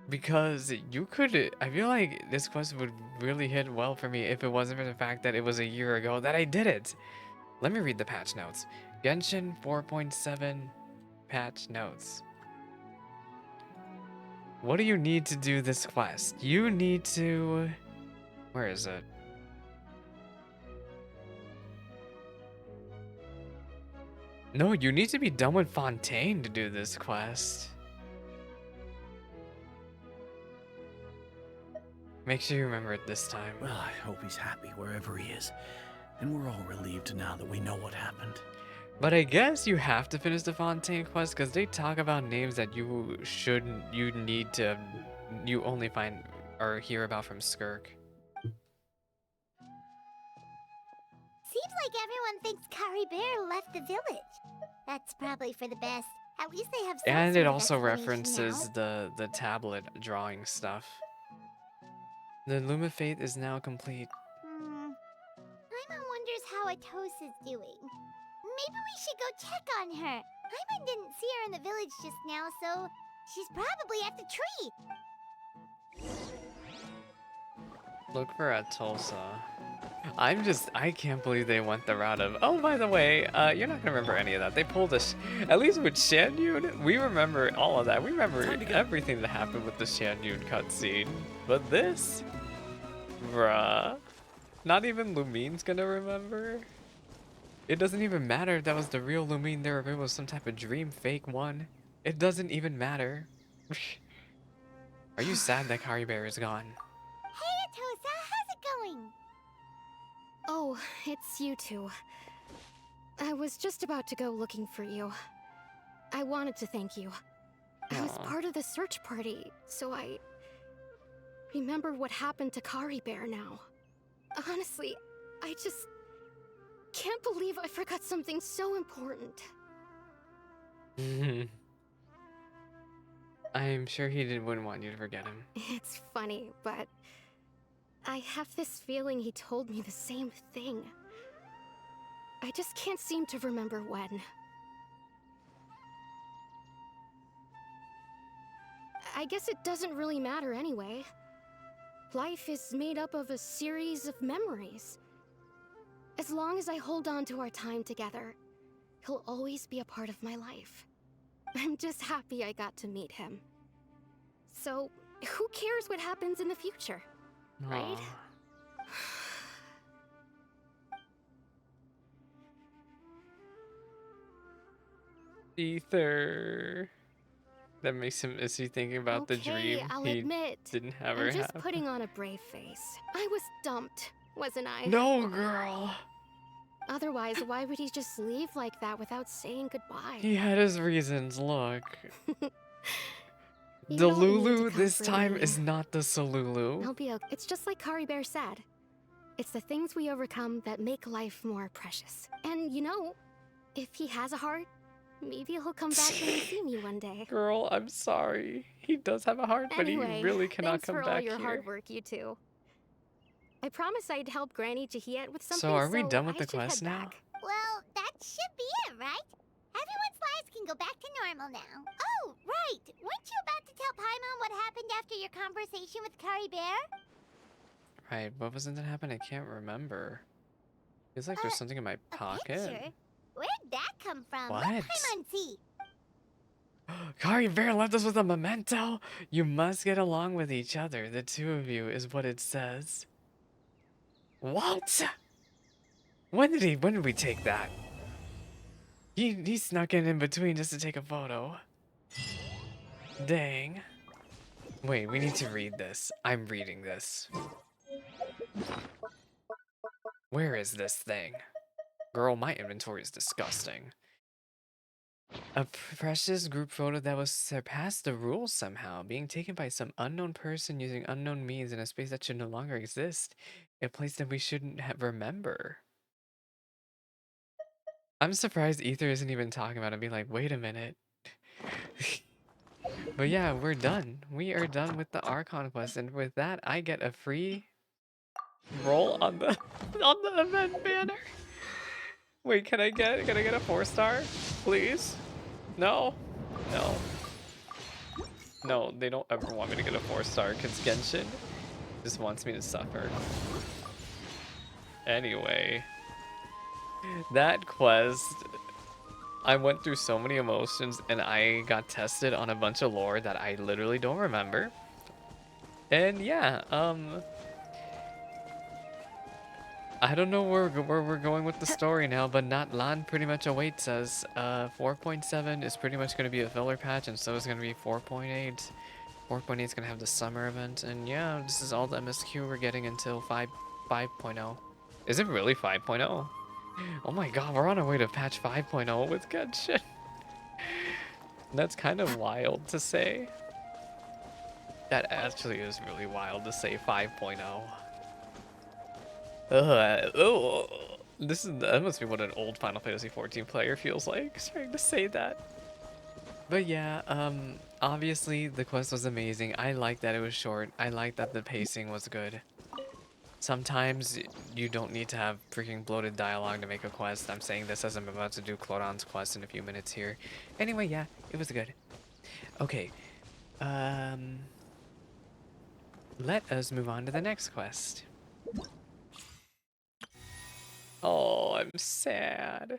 Because you could, I feel like this quest would really hit well for me if it wasn't for the fact that it was a year ago that I did it. Let me read the patch notes. Genshin 4.7 patch notes. What do you need to do this quest? You need to... Where is it? No, you need to be done with Fontaine to do this quest. Make sure you remember it this time. Well, I hope he's happy wherever he is. And we're all relieved now that we know what happened. But I guess you have to finish the Fontaine quest because they talk about names that you only find or hear about from Skirk. Seems like everyone thinks Kari Bear left the village. That's probably for the best. At least they have some And sort it of also explanation references now. the tablet drawing stuff. The Lumifate is now complete. Paimon wonders how Atos is doing. Maybe we should go check on her. Paimon didn't see her in the village just now, so she's probably at the tree. Look for Atolsa. I can't believe they went the route of, oh, by the way, you're not gonna remember any of that. They pulled us, at least with Shan Yun, we remember all of that. We remember everything that happened with the Shan Yun cutscene. But this? Bruh. Not even Lumine's gonna remember? It doesn't even matter if that was the real Lumine there or if it was some type of dream fake one. It doesn't even matter. Are you sad that Kari Bear is gone? Hey, Atosa, how's it going? Oh, it's you two. I was just about to go looking for you. I wanted to thank you. I was part of the search party, so I remember what happened to Kari Bear now. Honestly, I just can't believe I forgot something so important. I'm sure he wouldn't want you to forget him. It's funny, but I have this feeling he told me the same thing. I just can't seem to remember when. I guess it doesn't really matter anyway. Life is made up of a series of memories. As long as I hold on to our time together, he'll always be a part of my life. I'm just happy I got to meet him. So, who cares what happens in the future? Right? Ether. That makes him. Is he thinking about the dream I'll he admit, didn't have her I'm just have? putting on a brave face. I was dumped, wasn't I? No, girl. Otherwise, why would he just leave like that without saying goodbye? He had his reasons. Look. You The don't need to Lulu this comfort time me. is not the Salulu. I'll be okay. It's just like Kari Bear said. It's the things we overcome that make life more precious. And you know, if he has a heart, maybe he'll come back and see me one day. Girl, I'm sorry. He does have a heart, but Anyway, he really cannot thanks come for back all your here. hard work, you two. I promised I'd help Granny Jahiet with something. So are we done with I the should head quest now? back. Well, that should be it, right? Everyone's lives can go back to normal now. Oh, right. Weren't you about to tell Paimon what happened after your conversation with Kari Bear? Right, what was it that happened? I can't remember. Feels like there's something in my pocket. Picture? Where'd that come from? What? Let Paimon see. Kari Bear left us with a memento. You must get along with each other. The two of you is what it says. What? When did we take that? He snuck in between just to take a photo. Dang. Wait, we need to read this. I'm reading this. Where is this thing? Girl, my inventory is disgusting. A precious group photo that was surpassed the rules somehow, being taken by some unknown person using unknown means in a space that should no longer exist, a place that we shouldn't remember. I'm surprised Ether isn't even talking about it, being like, wait a minute. But yeah, we're done. We are done with the Archon quest, and with that, I get a free roll on the on the event banner. Wait, can I get a 4-star, please? No, no. No, they don't ever want me to get a 4-star because Genshin just wants me to suffer. Anyway, that quest, I went through so many emotions and I got tested on a bunch of lore that I literally don't remember. And yeah, I don't know where we're going with the story now, but Natlan pretty much awaits us. 4.7 is pretty much going to be a filler patch, and so is going to be 4.8. 4.8 is going to have the summer event, and yeah, this is all the MSQ we're getting until 5.0. Is it really 5.0? Oh my god, we're on our way to patch 5.0 with Genshin. That's kind of wild to say. That actually is really wild to say 5.0. Oh, that must be what an old Final Fantasy 14 player feels like, starting to say that. But yeah, obviously the quest was amazing. I like that it was short. I like that the pacing was good. Sometimes you don't need to have freaking bloated dialogue to make a quest. I'm saying this as I'm about to do Clodon's quest in a few minutes here. Anyway, yeah, it was good. Okay, let us move on to the next quest. Oh, I'm sad.